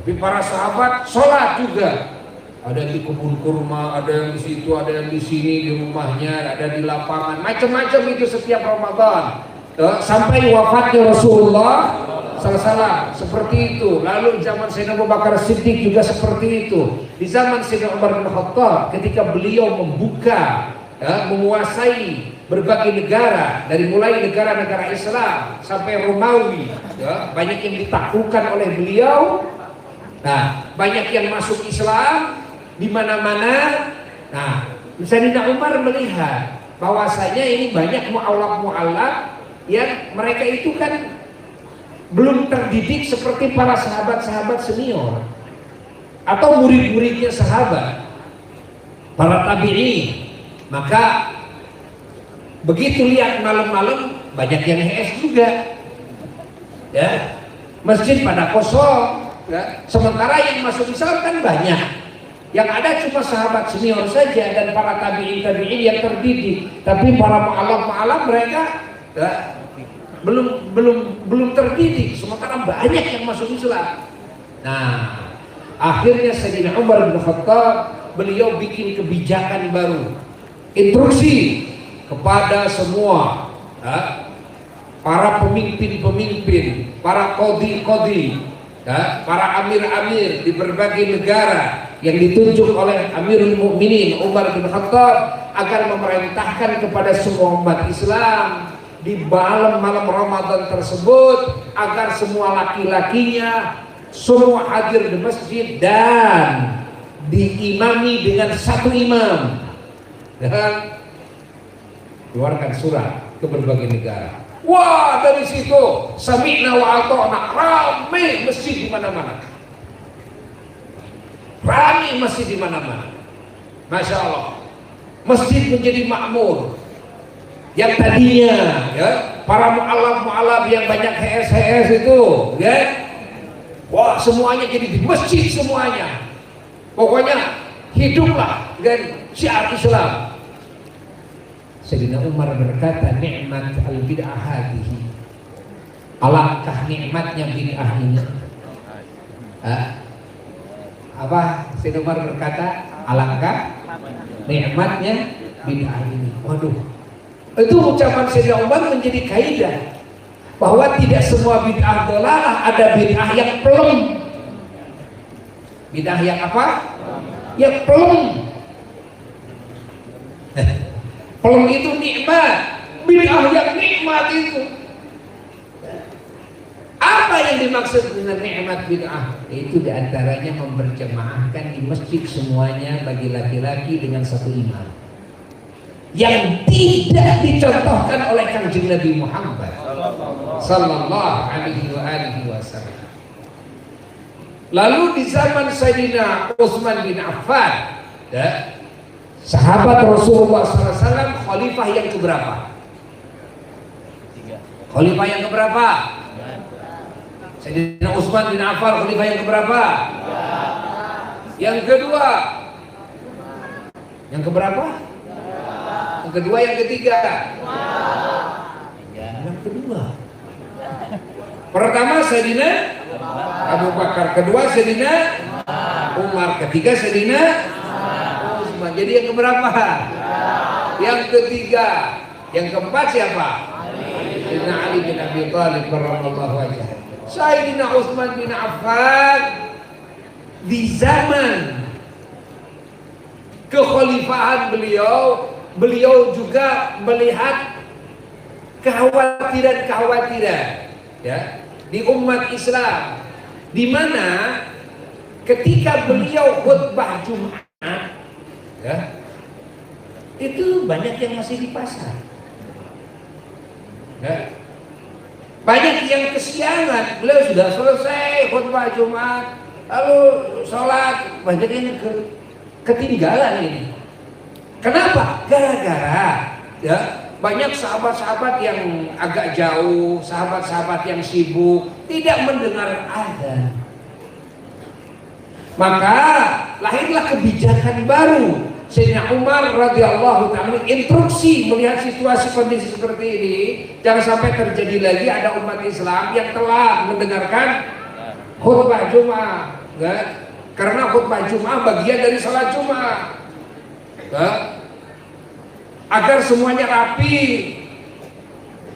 Tapi para sahabat sholat juga. Ada yang di kebun kurma, ada yang di situ, ada yang di sini, di rumahnya, ada di lapangan, macam-macam itu setiap Ramadan. Sampai wafatnya Rasulullah SAW seperti itu. Lalu zaman Sayyidina Abu Bakar Siddiq juga seperti itu. Di zaman Sayyidina Umar bin Khattab, ketika beliau membuka, menguasai berbagai negara, dari mulai negara-negara Islam sampai Romawi, ya, banyak yang ditaklukkan oleh beliau. Nah, banyak yang masuk Islam di mana-mana. Nah, Sayyidina Umar melihat bahwasanya ini banyak mu'allaf yang mereka itu kan belum terdidik seperti para sahabat-sahabat senior atau murid-muridnya sahabat, para tabi'in. Maka begitu lihat malam-malam banyak yang HS juga, ya, masjid pada kosong, ya. Sementara yang masuk Islam kan banyak. Yang ada cuma sahabat senior saja dan para tabi'in yang terdidik. Tapi para mu'allaf mereka, ya, belum terdidik. Sementara banyak yang masuk Islam. Nah, akhirnya Sayyidina Umar bin Khattab, beliau bikin kebijakan baru, instruksi kepada semua, ya, para pemimpin-pemimpin, para qadhi-qadhi, Ya, para amir-amir di berbagai negara yang ditunjuk oleh Amirul Mukminin Umar bin Khattab agar memerintahkan kepada semua umat Islam di malam-malam Ramadan tersebut agar semua laki-lakinya semua hadir di masjid dan diimami dengan satu imam, dan keluarkan surat ke berbagai negara. Wah, dari situ sami'na wa ata'na, ramai masjid di mana-mana. Ramai masjid di mana-mana. Masya Allah. Masjid menjadi makmur. Yang tadinya ya, para mu'alaf yang banyak HS itu, ya. Wah, semuanya jadi di masjid semuanya. Pokoknya hiduplah dengan syiar Islam. Sayyidina Umar berkata, nikmat al-bid'ah hadihi, alangkah nikmatnya bid'ah ini. Apa Sayyidina Umar berkata, alangkah nikmatnya bid'ah ini. Waduh, itu ucapan Sayyidina Umar menjadi kaidah bahwa tidak semua bid'ah dolalah, ada bid'ah yang pelem. Bid'ah yang apa? Yang pelem. Pelem itu nikmat, bid'ah yang nikmat itu. Apa yang dimaksud dengan nikmat bid'ah? Itu diantaranya memberjamaahkan di masjid semuanya bagi laki-laki dengan satu imam, yang tidak dicontohkan oleh Kanjeng Nabi Muhammad sallallahu alaihi wasallam. Lalu di zaman Sayyidina Utsman bin Affan, ya, sahabat Rasulullah SAW, khalifah yang keberapa? Khalifah yang keberapa? Sayyidina Utsman bin Affan, khalifah yang keberapa? Yang kedua. Yang keberapa? Yang kedua, yang ketiga? Yang kedua. Pertama Sayyidina Abu Bakar, kedua Sayyidina Umar, ketiga Sayyidina Utsman. Jadi yang keberapa? Yang ketiga. Yang keempat siapa? Sayyidina Ali bin Abi Thalib radhiyallahu anhu. Sayyidina Utsman bin Affan di zaman kekhalifahan beliau juga melihat kekhawatiran ya di umat Islam, di mana ketika beliau khutbah Jumat ya, itu banyak yang masih di pasar ya. Banyak yang kesiangan, beliau sudah selesai khutbah Jumat lalu sholat, banyak yang ketinggalan ini. Kenapa? Gara-gara ya banyak sahabat-sahabat yang agak jauh, sahabat-sahabat yang sibuk tidak mendengar azan. Maka lahirlah kebijakan baru. Sayyidina Umar radhiyallahu ta'ala instruksi melihat situasi kondisi seperti ini, jangan sampai terjadi lagi ada umat Islam yang telah mendengarkan khutbah Jumat, ya? Karena khutbah Jumat bagian dari salat Jumat, ya? Agar semuanya rapi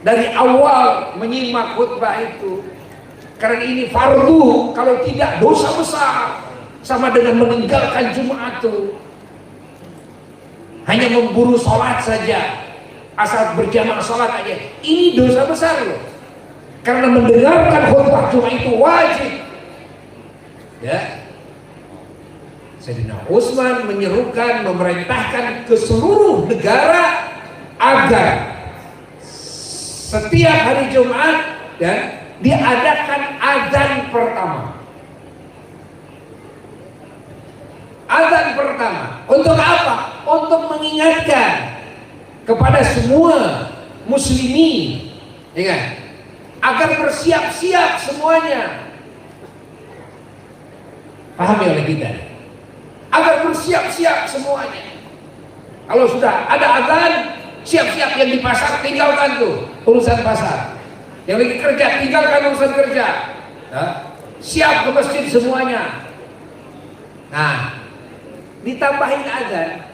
dari awal menyimak khutbah itu, karena ini fardu, kalau tidak dosa besar, sama dengan meninggalkan Jumat itu. Hanya memburu sholat saja, asal berjamaah sholat aja, ini dosa besar loh. Karena mendengarkan khutbah Jumat itu wajib. Ya, Sayyidina Utsman menyerukan, memerintahkan ke seluruh negara agar setiap hari Jumat ya diadakan azan pertama. Azan pertama untuk apa? Untuk mengingatkan kepada semua muslimin, ya kan? Agar bersiap-siap semuanya. Pahami oleh kita? Agar bersiap-siap semuanya. Kalau sudah ada azan, siap-siap. Yang di pasar tinggalkan tuh urusan pasar. Yang lagi kerja tinggalkan urusan kerja. Nah, siap ke masjid semuanya. Nah, ditambahin azan.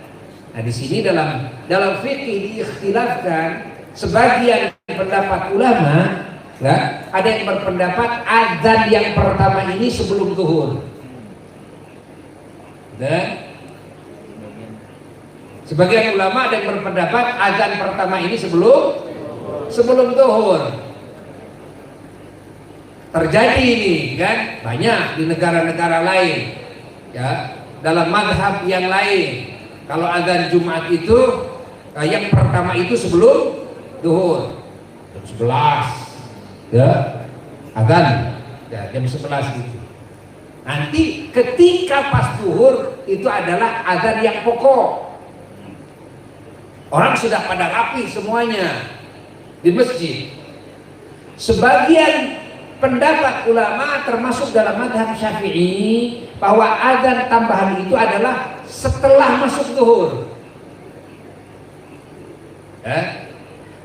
Nah, di sini dalam fikih diikhtilafkan, sebagian pendapat ulama Nah, ada yang berpendapat azan yang pertama ini sebelum zuhur. Dan sebagian ulama ada yang berpendapat azan pertama ini sebelum zuhur. Terjadi ini kan banyak di negara-negara lain, ya, dalam mazhab yang lain. Kalau azan Jumat itu yang pertama itu sebelum zuhur, jam 11, ya, azan, ya, jam 11 itu. Nanti ketika pas zuhur itu adalah azan yang pokok. Orang sudah pada rapi semuanya di masjid. Sebagian pendapat ulama termasuk dalam mazhab Syafi'i bahwa azan tambahan itu adalah setelah masuk zuhur.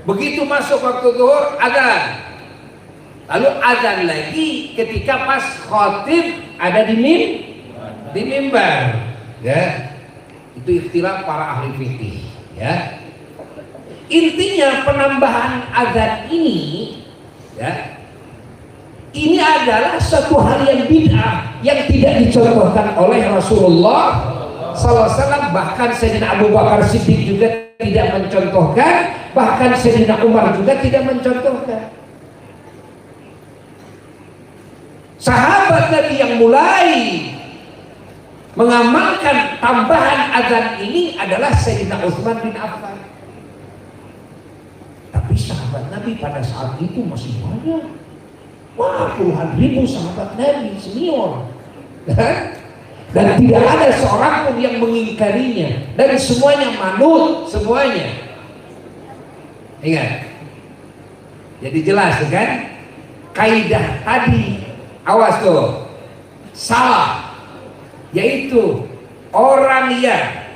Begitu masuk waktu zuhur azan, lalu azan lagi ketika pas khatib ada di mimbar, ya. Itu ikhtilaf para ahli fikih, ya. Intinya penambahan azan ini, ya, ini adalah satu hal yang bid'ah yang tidak dicontohkan oleh Rasulullah SAW. Bahkan Sayyidina Abu Bakar Siddiq juga tidak mencontohkan, bahkan Sayyidina Umar juga tidak mencontohkan. Sahabat Nabi yang mulai mengamalkan tambahan azan ini adalah Sayyidina Utsman bin Affan. Tapi sahabat Nabi pada saat itu masih banyak. Wah, puluhan ribu sahabat Nabi senior, dan tidak ada seorang pun yang mengingkarinya, dan semuanya manut, semuanya. Ingat, jadi jelas kan? Kaidah tadi, awas tuh, salah, yaitu orang yang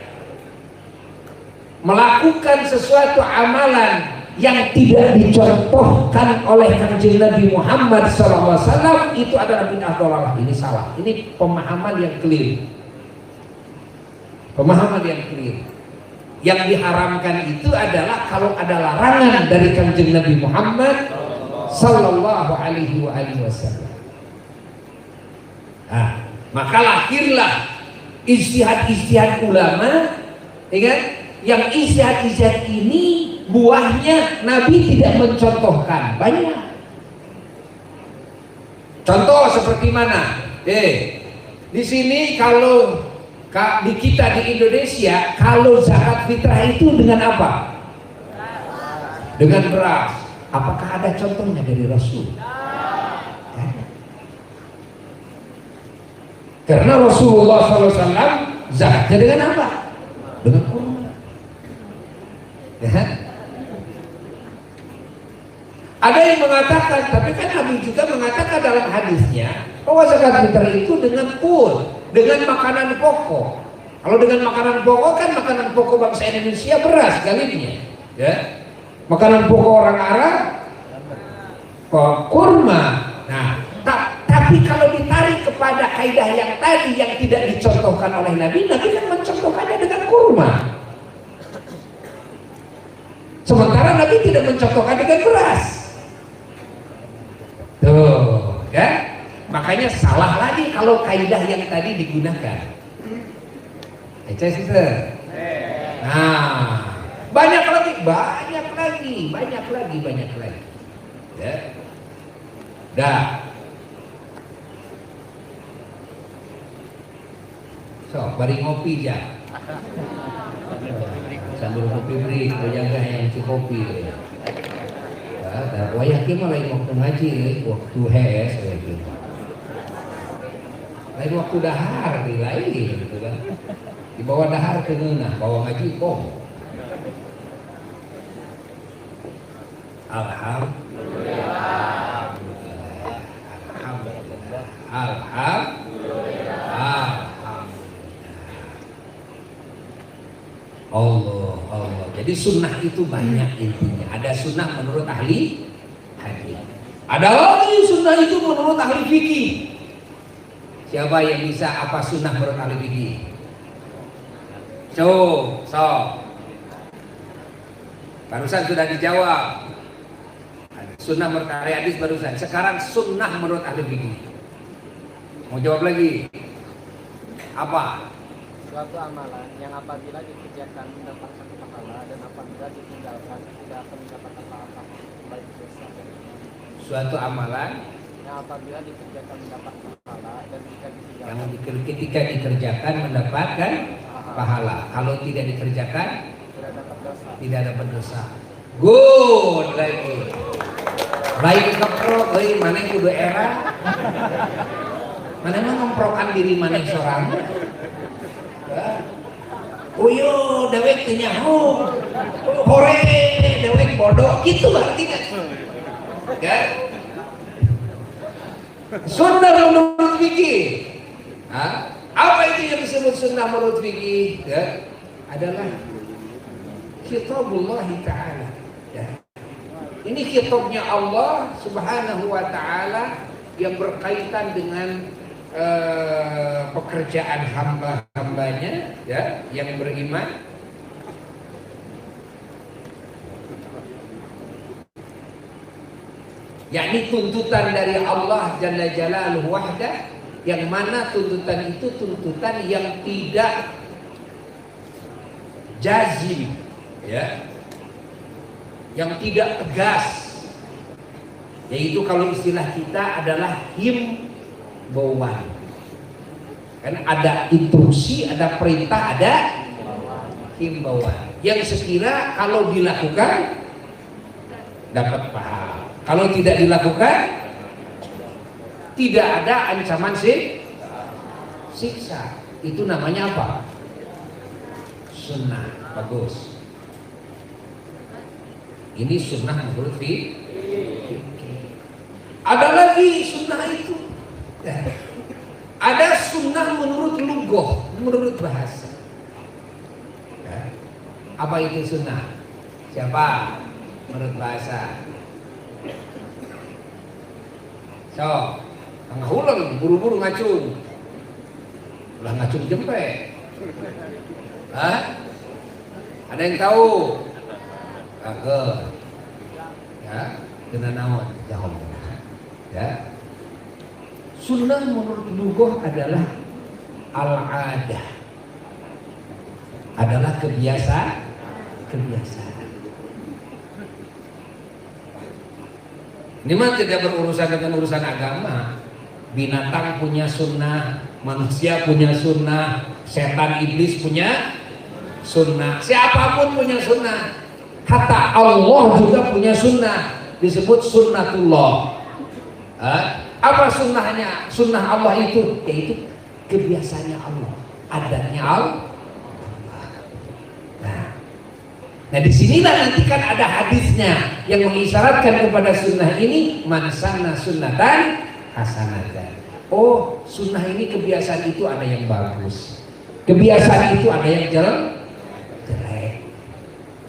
melakukan sesuatu amalan yang tidak dicontohkan oleh Kanjeng Nabi Muhammad SAW itu adalah bid'ah dhalalah. Ini salah. Ini pemahaman yang keliru. Pemahaman yang keliru. Yang diharamkan itu adalah kalau ada larangan dari Kanjeng Nabi Muhammad Sallallahu Alaihi Wasallam. Nah, maka lahirlah ijtihad ulama, ingat, yang ijtihad ini buahnya Nabi tidak mencontohkan banyak. Contoh seperti mana? Di sini kalau di kita di Indonesia, kalau zakat fitrah itu dengan apa? Dengan beras. Apakah ada contohnya dari Rasul? Karena Rasulullah SAW zakatnya dengan apa? Dengan kurma. Ya. Ada yang mengatakan, tapi kan Nabi juga mengatakan dalam hadisnya bahwa zakat fitrah itu dengan dengan makanan pokok. Kalau dengan makanan pokok kan makanan pokok bangsa Indonesia beras galibnya, ya. Makanan pokok orang Arab kurma. Nah, tapi kalau ditarik kepada kaidah yang tadi yang tidak dicontohkan oleh Nabi kan mencontohkannya dengan kurma. Sementara Nabi tidak mencontohkan dengan beras. Tuh, kan? Makanya salah lagi kalau kaidah yang tadi digunakan. Nah, banyak lagi. Ya. Dah. So, bari ngopi ya. Sambil ngopi beri, jaga yang si kopi. Ya, wayah ki mah lain waktu ngaji, waktu hes, lain waktu dahar, lain gitu kan. Di bawah dahar ke ngeunah, bawa ngaji kok. Alhamdulillah. Allah. Jadi sunnah itu banyak intinya. Ada sunnah menurut ahli hadis. Ada lagi sunnah itu menurut ahli fikih. Siapa yang bisa apa sunnah menurut ahli fikih? Barusan sudah dijawab. Sunnah menurut ahli hadis barusan. Sekarang sunnah menurut ahli fikih. Mau jawab lagi? Apa? Suatu amalan yang apabila dikerjakan mendapatkan pahala dan apabila ditinggalkan tidak akan mendapatkan apa-apa baik dosa. Suatu amalan Yang apabila dikerjakan mendapatkan pahala dan jika yang ditinggalkan ketika dikerjakan mendapatkan pahala. Kalau tidak dikerjakan tidak dapat dosa. tidak dapat dosa. Good lagi. Baik keprok, mana yang kudu era? Mana mah ngemprokan diri mana seorang? Uyo, dewek teu nyaho. Hore, dewek bodoh gitu berarti kan? Ya. Sunnah menurut fikih. Apa itu yang disebut sunnah menurut fikih? Ya, adalah kitabullah ta'ala. Ya. Ini kitabnya Allah Subhanahu wa ta'ala yang berkaitan dengan pekerjaan hamba-hambanya, ya, yang beriman. Yakni tuntutan dari Allah Jalla Jalaluhu wahdah, yang mana tuntutan itu tuntutan yang tidak jazim, ya, yang tidak tegas, yaitu kalau istilah kita adalah himbauan. Kan ada instruksi, ada perintah, ada himbauan yang sekira kalau dilakukan dapat pahala. Kalau tidak dilakukan, tidak ada ancaman siksa. Itu namanya apa? Sunnah. Bagus. Ini sunnah menurut fikih. Ada lagi sunnah itu. Ada sunnah menurut lughah, menurut bahasa. Apa itu sunnah? Siapa? Menurut bahasa. So, tengah ulang, buru-buru ngacung. Ulah ngacung jempe. Hah? Ada yang tahu? Kagak. Ya, kena naon? Jawab. Ya. Sunnah menurut lughah adalah al-adah. Adalah kebiasaan. Ini mah tidak berurusan dengan urusan agama. Binatang punya sunnah, manusia punya sunnah, setan iblis punya sunnah, siapapun punya sunnah. Hatta Allah juga punya sunnah, disebut sunnatullah. Apa sunnahnya? Sunnah Allah itu yaitu kebiasaannya Allah, adatnya Allah. Nah disinilah nanti kan ada hadisnya yang mengisyaratkan kepada sunnah ini, man sanna sunnatan hasanatan. Oh, sunnah ini kebiasaan itu ada yang bagus, kebiasaan itu ada yang jelek.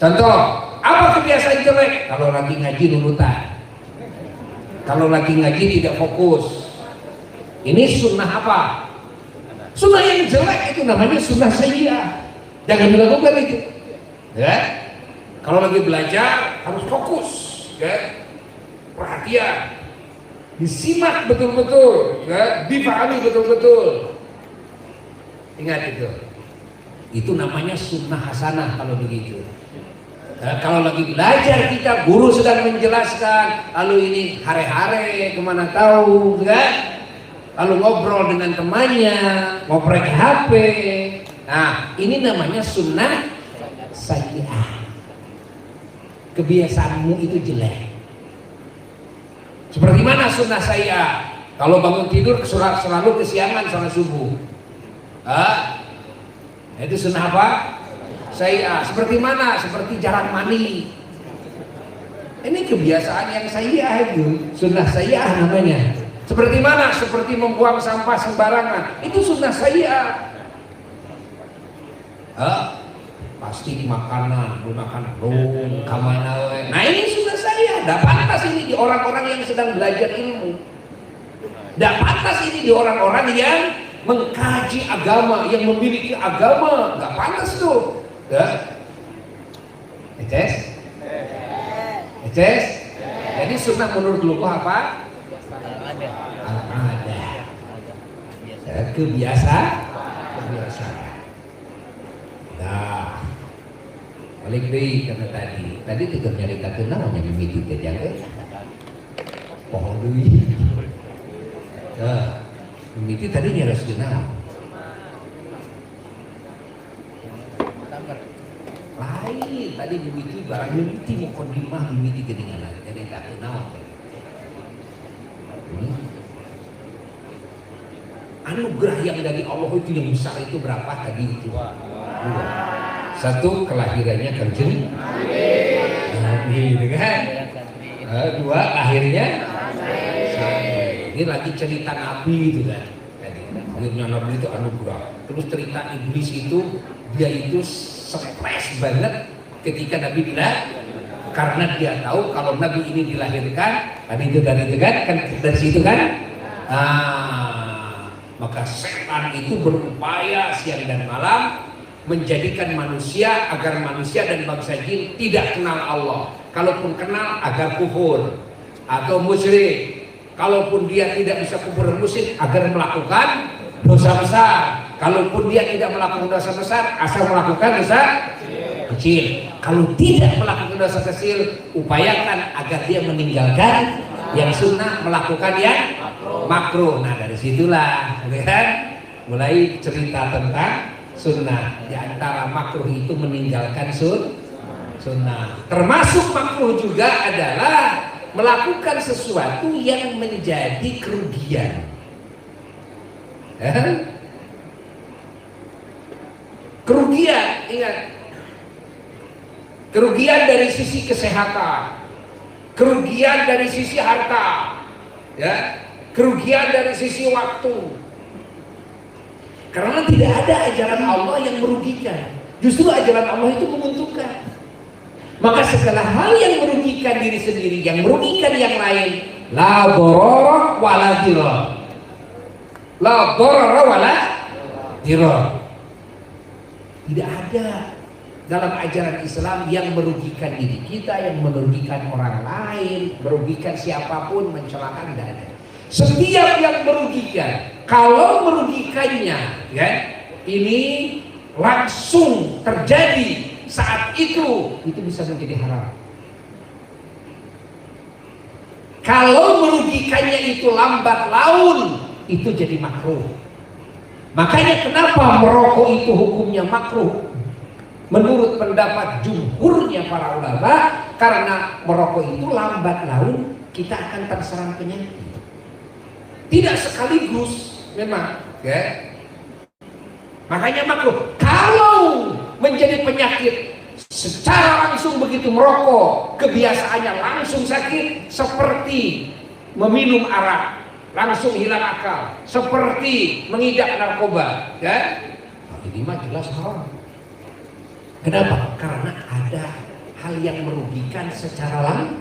Contoh, apa kebiasaan jelek? Kalau lagi ngaji nurutan, kalau lagi ngaji tidak fokus. Ini sunnah apa? Sunnah yang jelek itu namanya sunnah sayyi'ah. Jangan dilakukan itu. Ya. Kalau lagi belajar harus fokus, ya, perhatian, disimak betul-betul, ya, difahami betul-betul. Ingat itu. Itu namanya sunnah hasanah kalau begitu. Ya, kalau lagi belajar kita, guru sedang menjelaskan, lalu ini hare-hare kemana tahu, kan? Lalu ngobrol dengan temannya, ngobrol ke HP. Nah, ini namanya sunnah sayyi'ah. Kebiasaanmu itu jelek. Seperti mana sunnah saya? Kalau bangun tidur selalu kesiangan salat subuh. Itu sunnah apa? Saya. Seperti mana? Seperti jarang mandi. Ini kebiasaan yang saya itu. Sunnah saya namanya. Seperti mana? Seperti membuang sampah sembarangan. Itu sunnah saya. Pasti makanan, gunakan dong, kamana. Nah ini sunnah saya. Tidak pantas ini di orang-orang yang sedang belajar ilmu. Tidak pantas ini di orang-orang yang mengkaji agama, yang memiliki agama. Nggak pantas tuh. Ya. Eces? Jadi sunnah menurut lupa apa? Ada. Ada. Kebiasaan. Nah, balik deh karena tadi kita nyari kata namanya mimiti kejaga. Pohon duit. Nah, mimiti tadi nyari segenap. Lain tadi mimiti barang mimiti mau kondimah mimiti kedengaran jadi tak kenal. Anugerah yang dari Allah itu yang besar itu berapa tadi itu? Dua. Satu kelahirannya Kanjeng Nabi, kan? Dua lahirnya ini lagi cerita Nabi itu kan. Akhirnya Nabi itu anugerah. Terus cerita iblis itu dia itu stres banget ketika Nabi bilang karena dia tahu kalau Nabi ini dilahirkan tadi itu dari itu kan dari situ kan. Maka setan itu berupaya siang dan malam menjadikan manusia agar manusia dan bangsa jin tidak kenal Allah. Kalaupun kenal agar kufur atau musyrik. Kalaupun dia tidak bisa kufur dan musyrik agar melakukan dosa besar. Kalaupun dia tidak melakukan dosa besar asal melakukan dosa kecil. Kalau tidak melakukan dosa kecil upayakan agar dia meninggalkan yang sunnah melakukan yang makruh. Nah dari situlah kan mulai cerita tentang sunnah. Di antara makruh itu meninggalkan sunnah. Termasuk makruh juga adalah melakukan sesuatu yang menjadi kerugian. Kerugian, ingat, kerugian dari sisi kesehatan, kerugian dari sisi harta, ya, kerugian dari sisi waktu. Karena tidak ada ajaran Allah yang merugikan, justru ajaran Allah itu menguntungkan. Maka segala hal yang merugikan diri sendiri, yang merugikan yang lain, la doror wala diror, la doror wala diror. Tidak ada dalam ajaran Islam yang merugikan diri kita, yang merugikan orang lain, merugikan siapapun, mencelakan, tidak ada. Setiap yang merugikan, kalau merugikannya, ya, ini langsung terjadi saat itu bisa menjadi haram. Kalau merugikannya itu lambat laun, itu jadi makruh. Makanya kenapa merokok itu hukumnya makruh? Menurut pendapat jumhurnya para ulama, karena merokok itu lambat laun kita akan terserang penyakit. Tidak sekaligus memang, ya. Makanya makruh. Kalau menjadi penyakit secara langsung begitu merokok, kebiasaannya langsung sakit, seperti meminum arak langsung hilang akal, seperti mengidap narkoba, ya. Ini mah jelas haram. Kenapa? Karena ada hal yang merugikan secara langsung.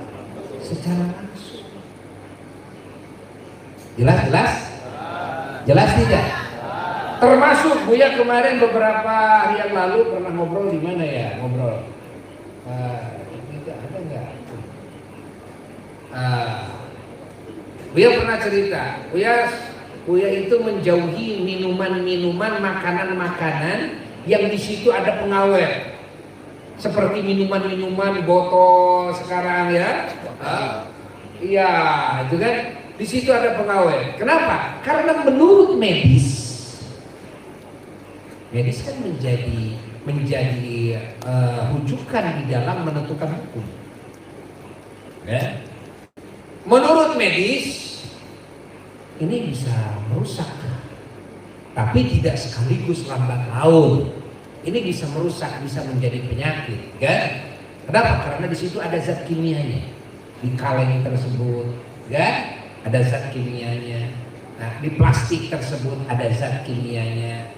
Jelas tidak? Termasuk Buya kemarin beberapa hari yang lalu pernah ngobrol di mana ya? Ngobrol. Ada nggak? Buya pernah cerita. Buya itu menjauhi minuman-minuman, makanan-makanan yang di situ ada pengawet. Seperti minuman-minuman botol sekarang ya. Iya, itu kan. Di situ ada pengawet. Kenapa? Karena menurut medis kan menjadi rujukan di dalam menentukan hukum. Ya. Menurut medis ini bisa merusak, tapi tidak sekaligus lambat laun. Ini bisa merusak, bisa menjadi penyakit, kan? Kenapa? Karena di situ ada zat kimianya. Di kaleng tersebut, kan? Ada zat kimianya. Nah, di plastik tersebut ada zat kimianya.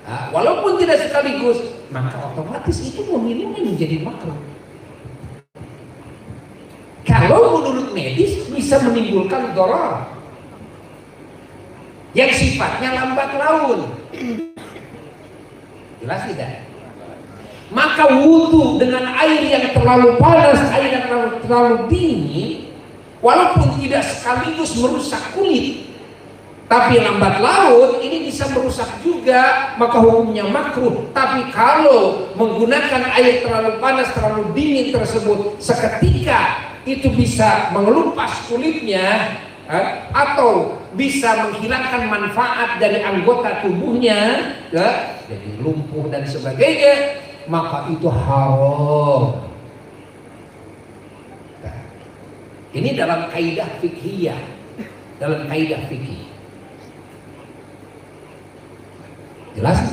Nah, walaupun tidak sekaligus, maka otomatis itu meminumnya menjadi makruh. Kalau menurut medis bisa menimbulkan doror yang sifatnya lambat laun. Jelas tidak? Maka wudu dengan air yang terlalu panas, air yang terlalu dingin, walaupun tidak sekaligus merusak kulit, tapi lambat laun ini bisa merusak juga, maka hukumnya makruh. Tapi kalau menggunakan air terlalu panas, terlalu dingin tersebut seketika itu bisa mengelupas kulitnya, atau bisa menghilangkan manfaat dari anggota tubuhnya, jadi lumpuh dan sebagainya, maka itu haram. Nah, ini dalam kaidah fikhiyah, dalam kaidah fikih. Jelas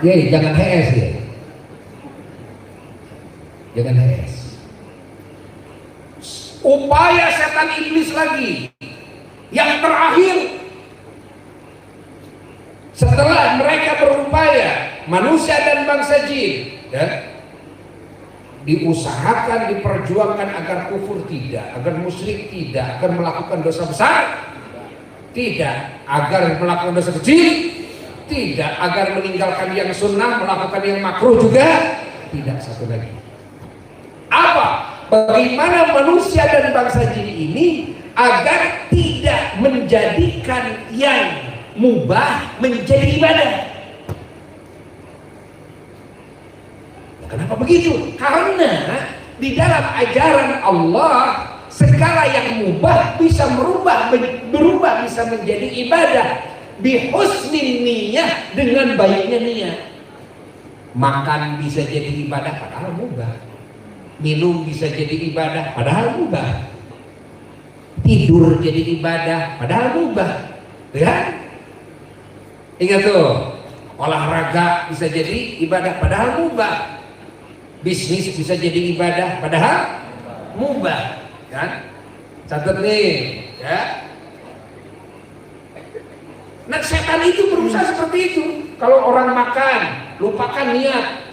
ya, jangan HS ya, jangan HS. Upaya setan iblis lagi yang terakhir setelah mereka berupaya, manusia dan bangsa jin, diusahakan, diperjuangkan agar kufur tidak, agar musyrik tidak, agar melakukan dosa besar tidak, agar melakukan dosa kecil tidak, agar meninggalkan yang sunnah, melakukan yang makruh juga tidak. Satu lagi, apa? Bagaimana manusia dan bangsa jin ini agar tidak menjadikan yang mubah menjadi ibadah. Kenapa begitu? Karena di dalam ajaran Allah segala yang mubah bisa berubah bisa menjadi ibadah bihusnin niyah, dengan baiknya niat. Makan bisa jadi ibadah padahal mubah. Minum bisa jadi ibadah padahal mubah. Tidur jadi ibadah padahal mubah. Ya? Ingat tuh, olahraga bisa jadi ibadah padahal mubah. Bisnis bisa jadi ibadah padahal mubah, kan? Catat nih, ya. Nah, setan itu berusaha seperti itu. Kalau orang makan, lupakan niat.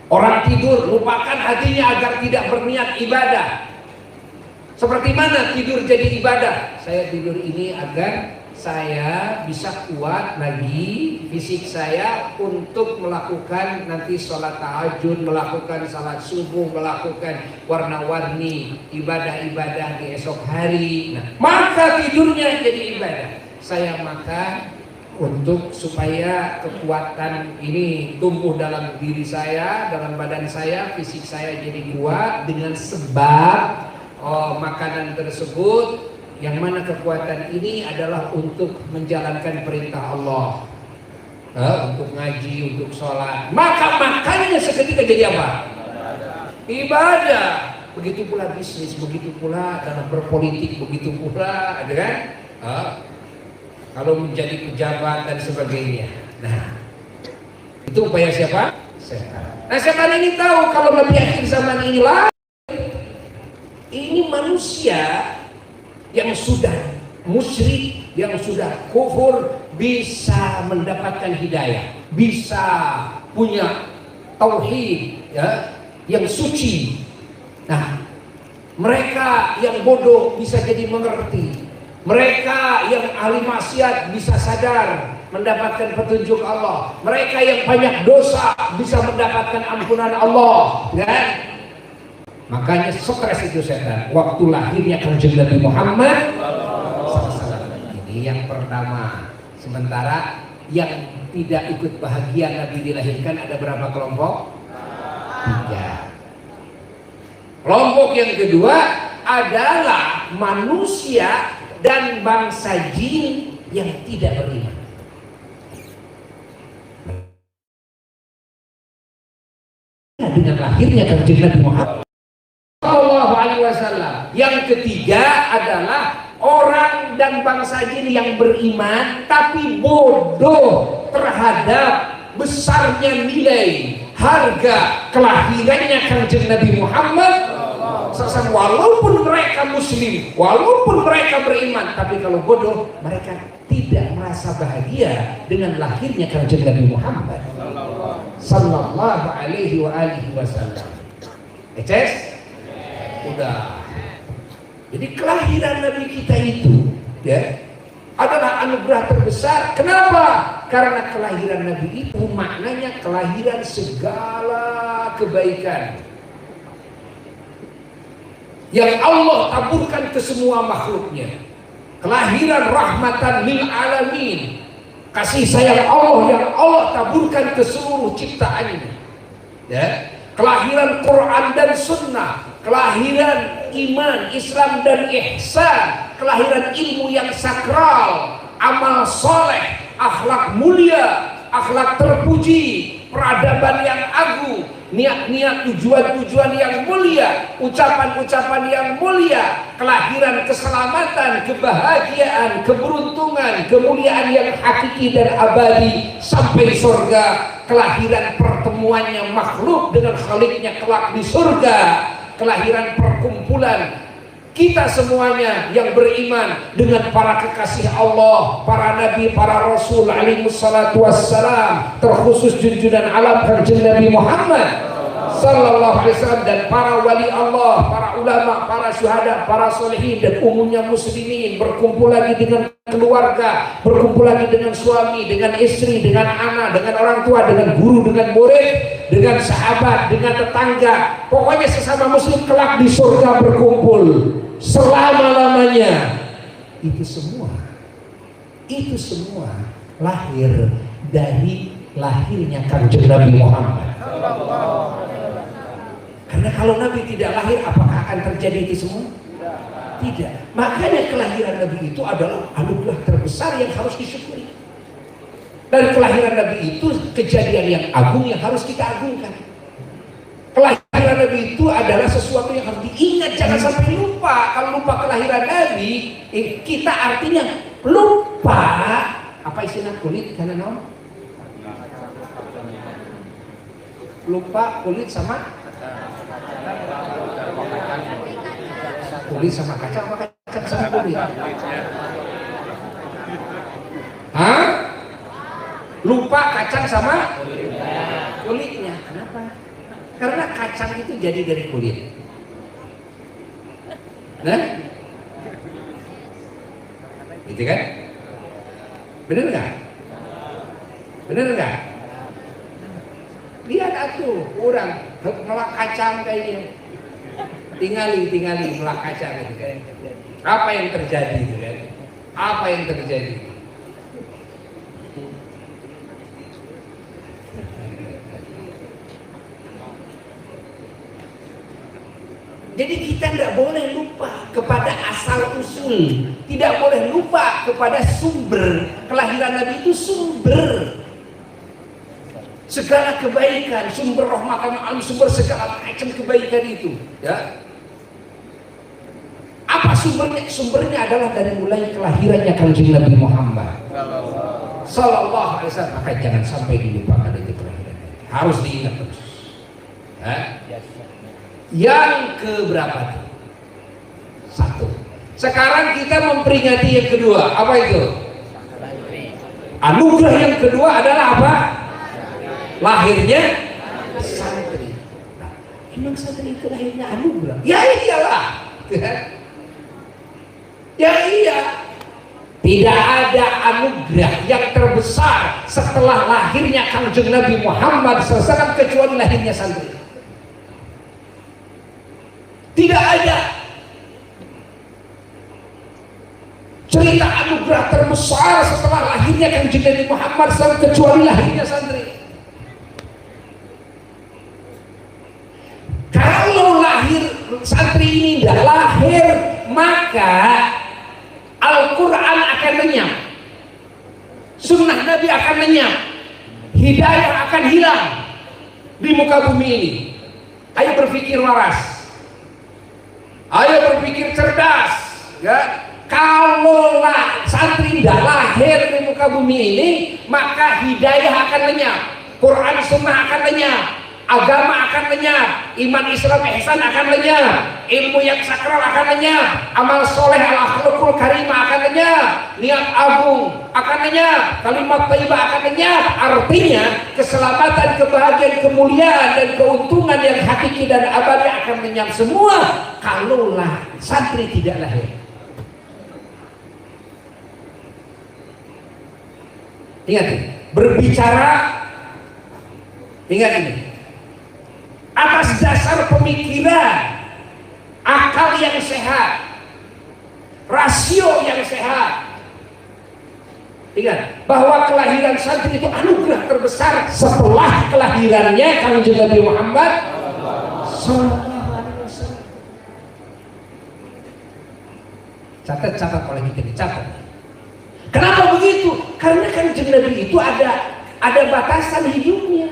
Orang tidur, lupakan hatinya agar tidak berniat ibadah. Seperti mana tidur jadi ibadah? Saya tidur ini agar saya bisa kuat lagi fisik saya untuk melakukan nanti sholat tahajud, melakukan salat subuh, melakukan warna-warni ibadah-ibadah di esok hari. Nah, maka tidurnya jadi ibadah. Saya makan untuk supaya kekuatan ini tumbuh dalam diri saya, dalam badan saya, fisik saya jadi kuat dengan sebab makanan tersebut, yang mana kekuatan ini adalah untuk menjalankan perintah Allah, untuk ngaji, untuk sholat. Maka makannya seketika jadi apa? Ibadah. Begitu pula bisnis, begitu pula dalam berpolitik, begitu pula, ada kan? Kalau menjadi pejabat dan sebagainya. Nah, itu upaya siapa? Setan. Nah, setan ini tahu kalau Nabi akhir zaman inilah ini manusia yang sudah musyrik, yang sudah kufur bisa mendapatkan hidayah, bisa punya tauhid, ya, yang suci. Nah, mereka yang bodoh bisa jadi mengerti. Mereka yang ahli maksiat bisa sadar, mendapatkan petunjuk Allah. Mereka yang banyak dosa bisa mendapatkan ampunan Allah, kan? Makanya stres itu setan. Waktu lahirnya Kanjeng Nabi Muhammad ini yang pertama. Sementara yang tidak ikut bahagia Nabi dilahirkan ada berapa kelompok? 3. Kelompok yang kedua adalah manusia dan bangsa jin yang tidak beriman. Dengan lahirnya Kanjeng Nabi Muhammad Sallallahu Alaihi Wasallam. Yang ketiga adalah orang dan bangsa jin yang beriman tapi bodoh terhadap besarnya nilai harga kelahirannya Kanjeng Nabi Muhammad. Walaupun mereka muslim, walaupun mereka beriman, tapi kalau bodoh, mereka tidak merasa bahagia dengan lahirnya Kanjeng Nabi Muhammad Sallallahu Alaihi Wasallam. Eces? Udah. Jadi kelahiran Nabi kita itu, ya, adalah anugerah terbesar. Kenapa? Karena kelahiran Nabi itu maknanya kelahiran segala kebaikan. yang Allah taburkan ke semua makhluknya. Kelahiran rahmatan lil alamin, kasih sayang Allah yang Allah taburkan ke seluruh ciptaannya. Ya, kelahiran Quran dan Sunnah, kelahiran iman, Islam dan ihsan, kelahiran ilmu yang sakral, amal soleh, akhlak mulia, akhlak terpuji, peradaban yang agung, niat-niat tujuan-tujuan yang mulia, ucapan-ucapan yang mulia, kelahiran keselamatan, kebahagiaan, keberuntungan, kemuliaan yang hakiki dan abadi sampai surga, kelahiran pertemuannya makhluk dengan Khaliknya kelak di surga, kelahiran perkumpulan kita semuanya yang beriman dengan para kekasih Allah, para nabi, para rasul alaihi wassalatu wassalam, terkhusus junjungan alam kanjeng Nabi Muhammad sallallahu alaihi wasallam, dan para wali Allah, para ulama, para syuhada, para solehin, dan umumnya muslimin, berkumpul lagi dengan keluarga, berkumpul lagi dengan suami, dengan istri, dengan anak, dengan orang tua, dengan guru, dengan murid, dengan sahabat, dengan tetangga, pokoknya sesama muslim kelak di surga berkumpul selama-lamanya. Itu semua lahir dari lahirnya kanjeng Nabi Muhammad. Karena kalau Nabi tidak lahir, apakah akan terjadi itu semua? Tidak. Makanya kelahiran Nabi itu adalah anugerah terbesar yang harus disyukuri. Dan kelahiran Nabi itu kejadian yang agung yang harus kita agungkan. Kelahiran Nabi itu adalah sesuatu yang harus diingat, jangan sampai lupa. Kalau lupa kelahiran Nabi, kita artinya lupa apa istilah kulit karena nom? Lupa kulit sama kulit sama kacang, apa kacang sama kulit? Hah? Lupa kacang sama kulitnya. Kenapa? Karena kacang itu jadi dari kulit. Nah, gitu kan? Bener nggak? Bener nggak? Lihat atuh orang melak kacang kayaknya. Tinggali melak kacang gitu kan. Apa yang terjadi gitu kan? Apa yang terjadi? Jadi kita tidak boleh lupa kepada asal usul, tidak boleh lupa kepada sumber. Kelahiran Nabi itu sumber segala kebaikan, sumber rahmatan alam, sumber segala macam kebaikan itu. Ya. Apa sumbernya? Sumbernya adalah dari mulai kelahirannya kanjeng Nabi Muhammad sallallahu alaihi wasallam. Maka jangan sampai dilupakan itu kelahiran. Harus diingat terus. Ya. Yang keberapa? Satu. Sekarang kita memperingati yang kedua. Apa itu? Anugerah yang kedua adalah apa? Lahirnya santri. Nah, emang santri itu lahirnya anugerah? Ya iyalah. Ya iya. Tidak ada anugerah yang terbesar setelah lahirnya kanjeng Nabi Muhammad SAW kecuali lahirnya santri. Tidak ada cerita anugerah terbesar setelah lahirnya kanjeng Nabi Muhammad SAW kecuali lahirnya santri. Kalau lahir santri ini tidak lahir, maka Al-Quran akan lenyap, sunnah Nabi akan lenyap, hidayah akan hilang di muka bumi ini. Ayo berpikir waras. Ayo berpikir cerdas, ya. Kalau santri tidak lahir di muka bumi ini, maka hidayah akan lenyap, Quran Sunnah akan lenyap, agama akan lenyap, iman Islam ihsan akan lenyap, ilmu yang sakral akan lenyap, amal soleh al-akhlaqul karimah akan lenyap, niat agung akan lenyap, kalimat thayyibah akan lenyap. Artinya keselamatan, kebahagiaan, kemuliaan dan keuntungan yang hakiki dan abadi akan lenyap semua kalaulah santri tidak lahir. Ingat ini, berbicara, ingat ini, atas dasar pemikiran, akal akal yang sehat, rasio yang sehat. Ingat bahwa kelahiran santri itu anugerah terbesar setelah kelahirannya Kanjeng Nabi Muhammad sallallahu alaihi wasallam. Catat oleh kita, dicatat. Kenapa begitu? Karena Kanjeng Nabi itu ada batasan hidupnya.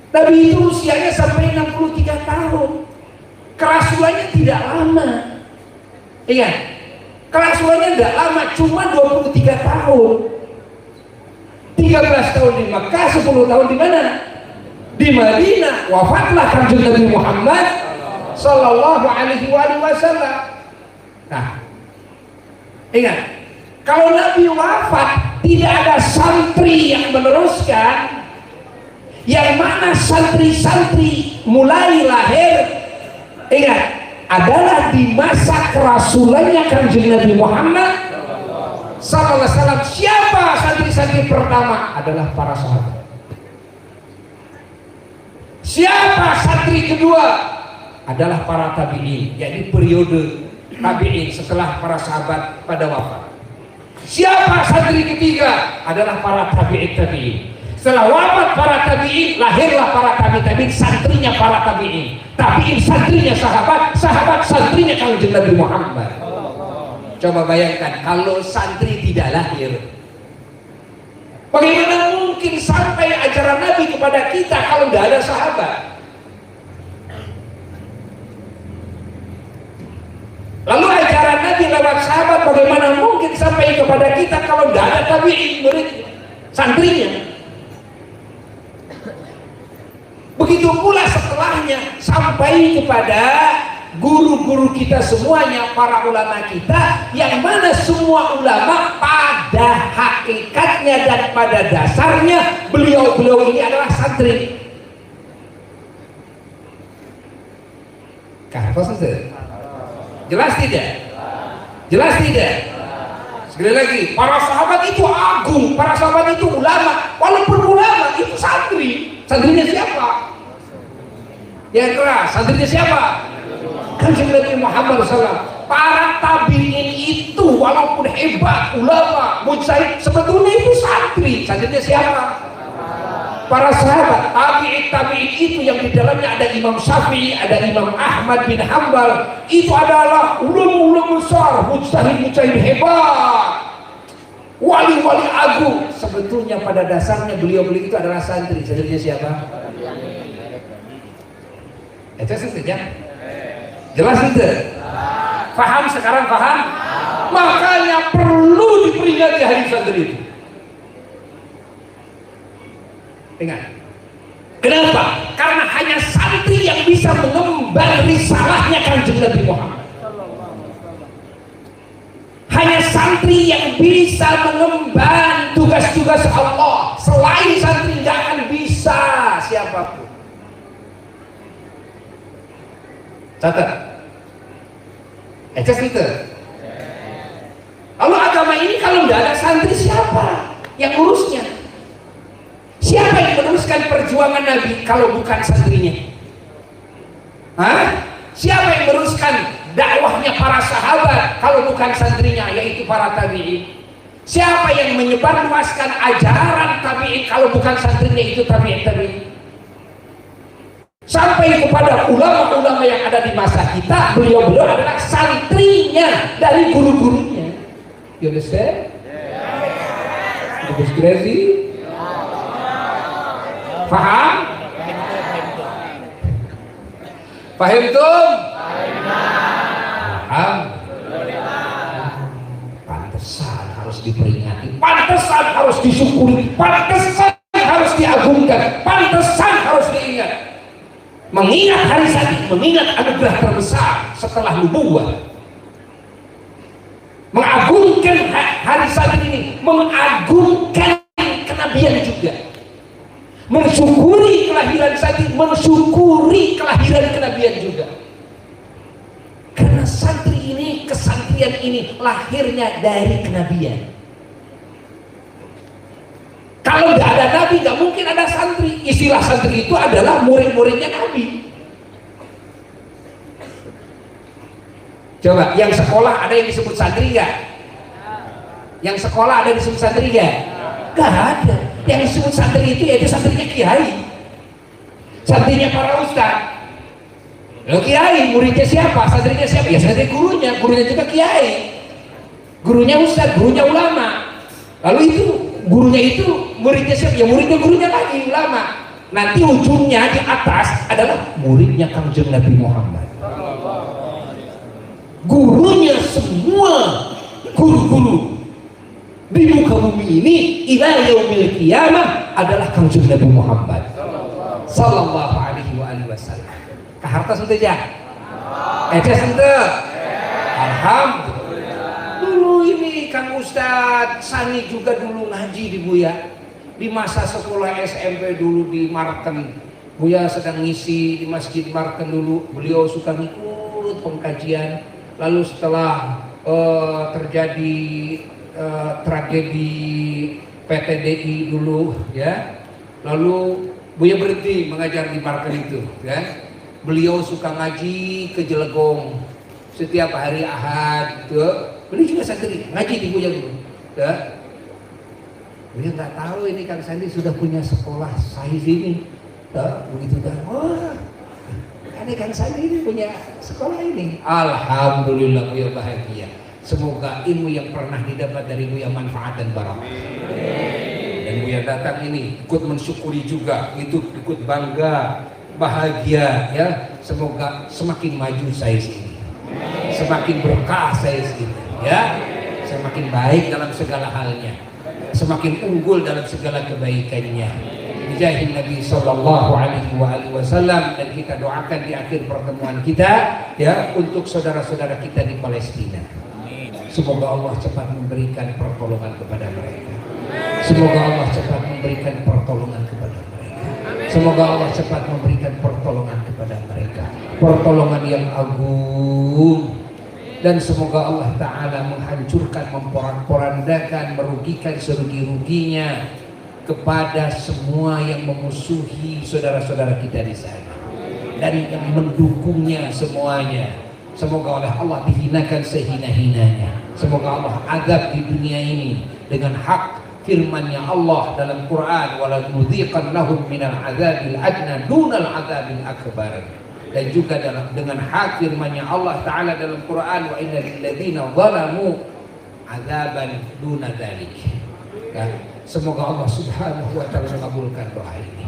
Nabi itu usianya sampai 63 tahun. Kerasulannya tidak lama. Ingat, kerasulannya tidak lama, cuma 23 tahun. 13 tahun di Makkah, 10 tahun di mana? Di Madinah. Wafatlah Kanjeng Nabi Muhammad sallallahu alaihi wasallam. Nah, ingat, kalau Nabi wafat tidak ada santri yang meneruskan, yang mana santri-santri mulai lahir, ingat, adalah di masa kerasulannya Kanjeng Nabi Muhammad sallallahu alaihi wasallam. Siapa santri-santri pertama? Adalah para sahabat. Siapa santri kedua? Adalah para tabi'in, yakni periode tabi'in setelah para sahabat pada wafat. Siapa santri ketiga? Adalah para tabi'in. Setelah wafat para tabi'in, lahirlah para tabi'in, santrinya para tabi'in, santrinya sahabat, sahabat santrinya Kanjeng Nabi Muhammad. Coba bayangkan kalau santri tidak lahir, bagaimana mungkin sampai ajaran Nabi kepada kita kalau tidak ada sahabat? Lalu ajaran Nabi lewat sahabat bagaimana mungkin sampai kepada kita kalau tidak ada tabi'in murid santrinya? Begitu pula setelahnya sampai kepada guru-guru kita semuanya, para ulama kita, yang mana semua ulama pada hakikatnya dan pada dasarnya beliau-beliau ini adalah santri. Jelas tidak? Jelas tidak? Sekali lagi, para sahabat itu agung, para sahabat itu ulama, walaupun ulama itu santri. Santrinya siapa? Ya keras, santrinya siapa? Kanjeng Nabi Muhammad SAW. Para tabi'in itu walaupun hebat, ulama, mujtahid, sebetulnya itu santri. Santrinya siapa? Para sahabat. Tabi'in itu yang di dalamnya ada Imam Syafi'i, ada Imam Ahmad bin Hanbal. Itu adalah ulama-ulama besar, mujtahid hebat, wali-wali agung. Sebetulnya pada dasarnya beliau-beliau itu adalah santri. Santrinya siapa? Itu saja. Jelas itu? Paham sekarang? Paham? Makanya perlu diperingati hari santri itu. Ingat. Kenapa? Karena hanya santri yang bisa mengemban risalahnya Kanjeng Nabi Muhammad. Hanya santri yang bisa mengemban tugas-tugas Allah. Selain santri tidak akan bisa siapapun. Catat. Itu. Lalu agama ini kalau tidak ada santri, siapa yang ngurusnya? Siapa yang meneruskan perjuangan Nabi kalau bukan santrinya? Siapa yang meneruskan dakwahnya para sahabat kalau bukan santrinya, yaitu para tabi'in? Siapa yang menyebarluaskan ajaran tabi'in kalau bukan santrinya, itu tabi'in? Sampai kepada ulama-ulama yang ada di masa kita, beliau-beliau adalah santrinya dari guru-gurunya. You understand? It is crazy. Paham? Paham tuh? Paham? Pantesan harus diperingati, pantesan harus disyukuri, pantesan harus diagungkan, pantesan harus diingat. Mengingat hari tadi, mengingat anugerah terbesar setelah nubuwah. Mengagungkan hari tadi ini, mengagungkan kenabian juga. Mensyukuri kelahiran santri, mensyukuri kelahiran kenabian juga. Karena santri ini, kesantrian ini lahirnya dari kenabian. Kalau tidak ada nabi, nggak mungkin ada santri. Istilah santri itu adalah murid-muridnya Nabi. Coba, yang sekolah ada yang disebut santri gak? Yang sekolah ada yang disebut santri gak? Gak ada. Yang disebut santri itu yaitu santrinya kiai, santrinya para ustaz. Lalu kiai, muridnya siapa? Santrinya siapa? Ya santri gurunya juga kiai, gurunya ustaz, gurunya ulama. Lalu itu gurunya itu muridnya siapa? Ya muridnya gurunya lagi ulama. Nanti ujungnya di atas adalah muridnya Kangjeng Nabi Muhammad. Gurunya semua guru-guru di muka bumi ini ila yaumil qiyamah adalah Kangjeng Nabi Muhammad sallallahu alaihi wasallam. Kahartos henteu ja? Eces henteu? Alhamdulillah. Dulu ini Kang Ustadz Sani juga dulu ngaji di Buya. Di masa sekolah SMP dulu di Marken, Buya sedang ngisi di Masjid Marken dulu. Beliau suka ngikut pengkajian. Lalu setelah terjadi tragedi PTDI dulu ya, lalu Buya berhenti mengajar di Marken itu ya. Beliau suka ngaji ke Jelegong setiap hari Ahad gitu. Beliau juga santri ngaji di Buya dulu ya. Buya nggak tahu ini Kang Sandi sudah punya sekolah saiz ini ya, begitu kan. Wah, ini Kang Sandi ini punya sekolah ini. Alhamdulillah Buya bahagia. Semoga ilmu yang pernah didapat dari Buya manfaat dan barokah. Dan Buya datang ini ikut mensyukuri juga, ikut bangga, bahagia ya. Semoga semakin maju saya ini, semakin berkah saya ini ya, semakin baik dalam segala halnya, semakin unggul dalam segala kebaikannya. Bijahin Nabi Sallallahu Alaihi Wasallam. Dan kita doakan di akhir pertemuan kita ya untuk saudara-saudara kita di Palestina. Semoga Allah cepat memberikan pertolongan kepada mereka. Semoga Allah cepat memberikan pertolongan kepada mereka. Semoga Allah cepat memberikan pertolongan kepada mereka. Pertolongan yang agung. Dan semoga Allah Ta'ala menghancurkan, memporak-porandakan, merugikan serugi-ruginya kepada semua yang memusuhi saudara-saudara kita di sana dan yang mendukungnya semuanya. Semoga oleh Allah dihinakan sehina-hinanya. Semoga Allah azab di dunia ini dengan hak firman-Nya Allah dalam Quran, wala nudziqannahum minal azabil adna dunal azabil akbar. Dan juga dengan hak firman-Nya Allah Ta'ala dalam Quran, wa inna lilladzina zalamu azaban duna dzalik. Ya, semoga Allah Subhanahu wa Ta'ala mengabulkan doa ini.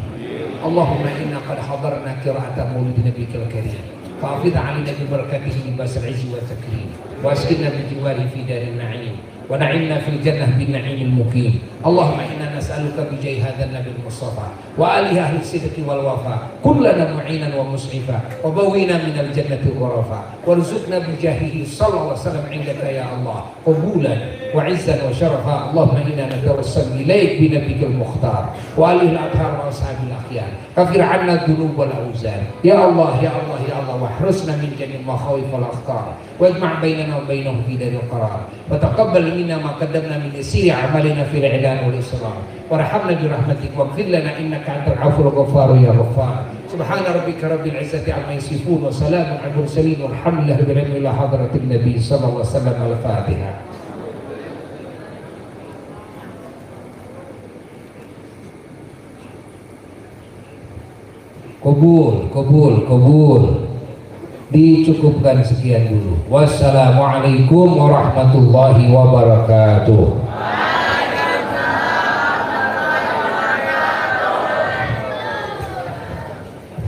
Allahumma inna qad hadarna qira'ata maulid nabiyil karim. Fa'afid 'alaina bi barakatihi basal 'izzi wa takrim. Wa askinna bi jiwari fi darin na'im. ونعمنا في الجنة بالنعيم المقيم. اللهم إنا نسألك بجاه هذا النبي المصطفى وآله أهل الصدق والوفاء كلنا معينا ومسعفا وبوينا من الجنة غرفا وارزقنا بجاهه صلى الله عليه وسلم عندك يا الله قبولا وعزا وشرفا. اللهم إنا نتوسل إليك بنبيك المختار وآله الأطهار وأصحابه الأخيار. كفر عنا الذنوب والأوزار يا الله يا الله يا الله واحرسنا من جميع المخاوف والأخطار واجمع بيننا وبينهم في دار القرار وتقبل منا ما قدمنا من يسير أعمالنا في الإعلان والإصرار وارحمنا برحمتك واغفر لنا إنك أنت العفو الغفار يا غفار. سبحان ربك رب العزة عما يصفون وسلام على المرسلين والحمد لله رب العالمين. إلى حضرة النبي صلى الله عليه وسلم. الفاتحة. Kabul. Dicukupkan sekian dulu. Wassalamualaikum warahmatullahi wabarakatuh.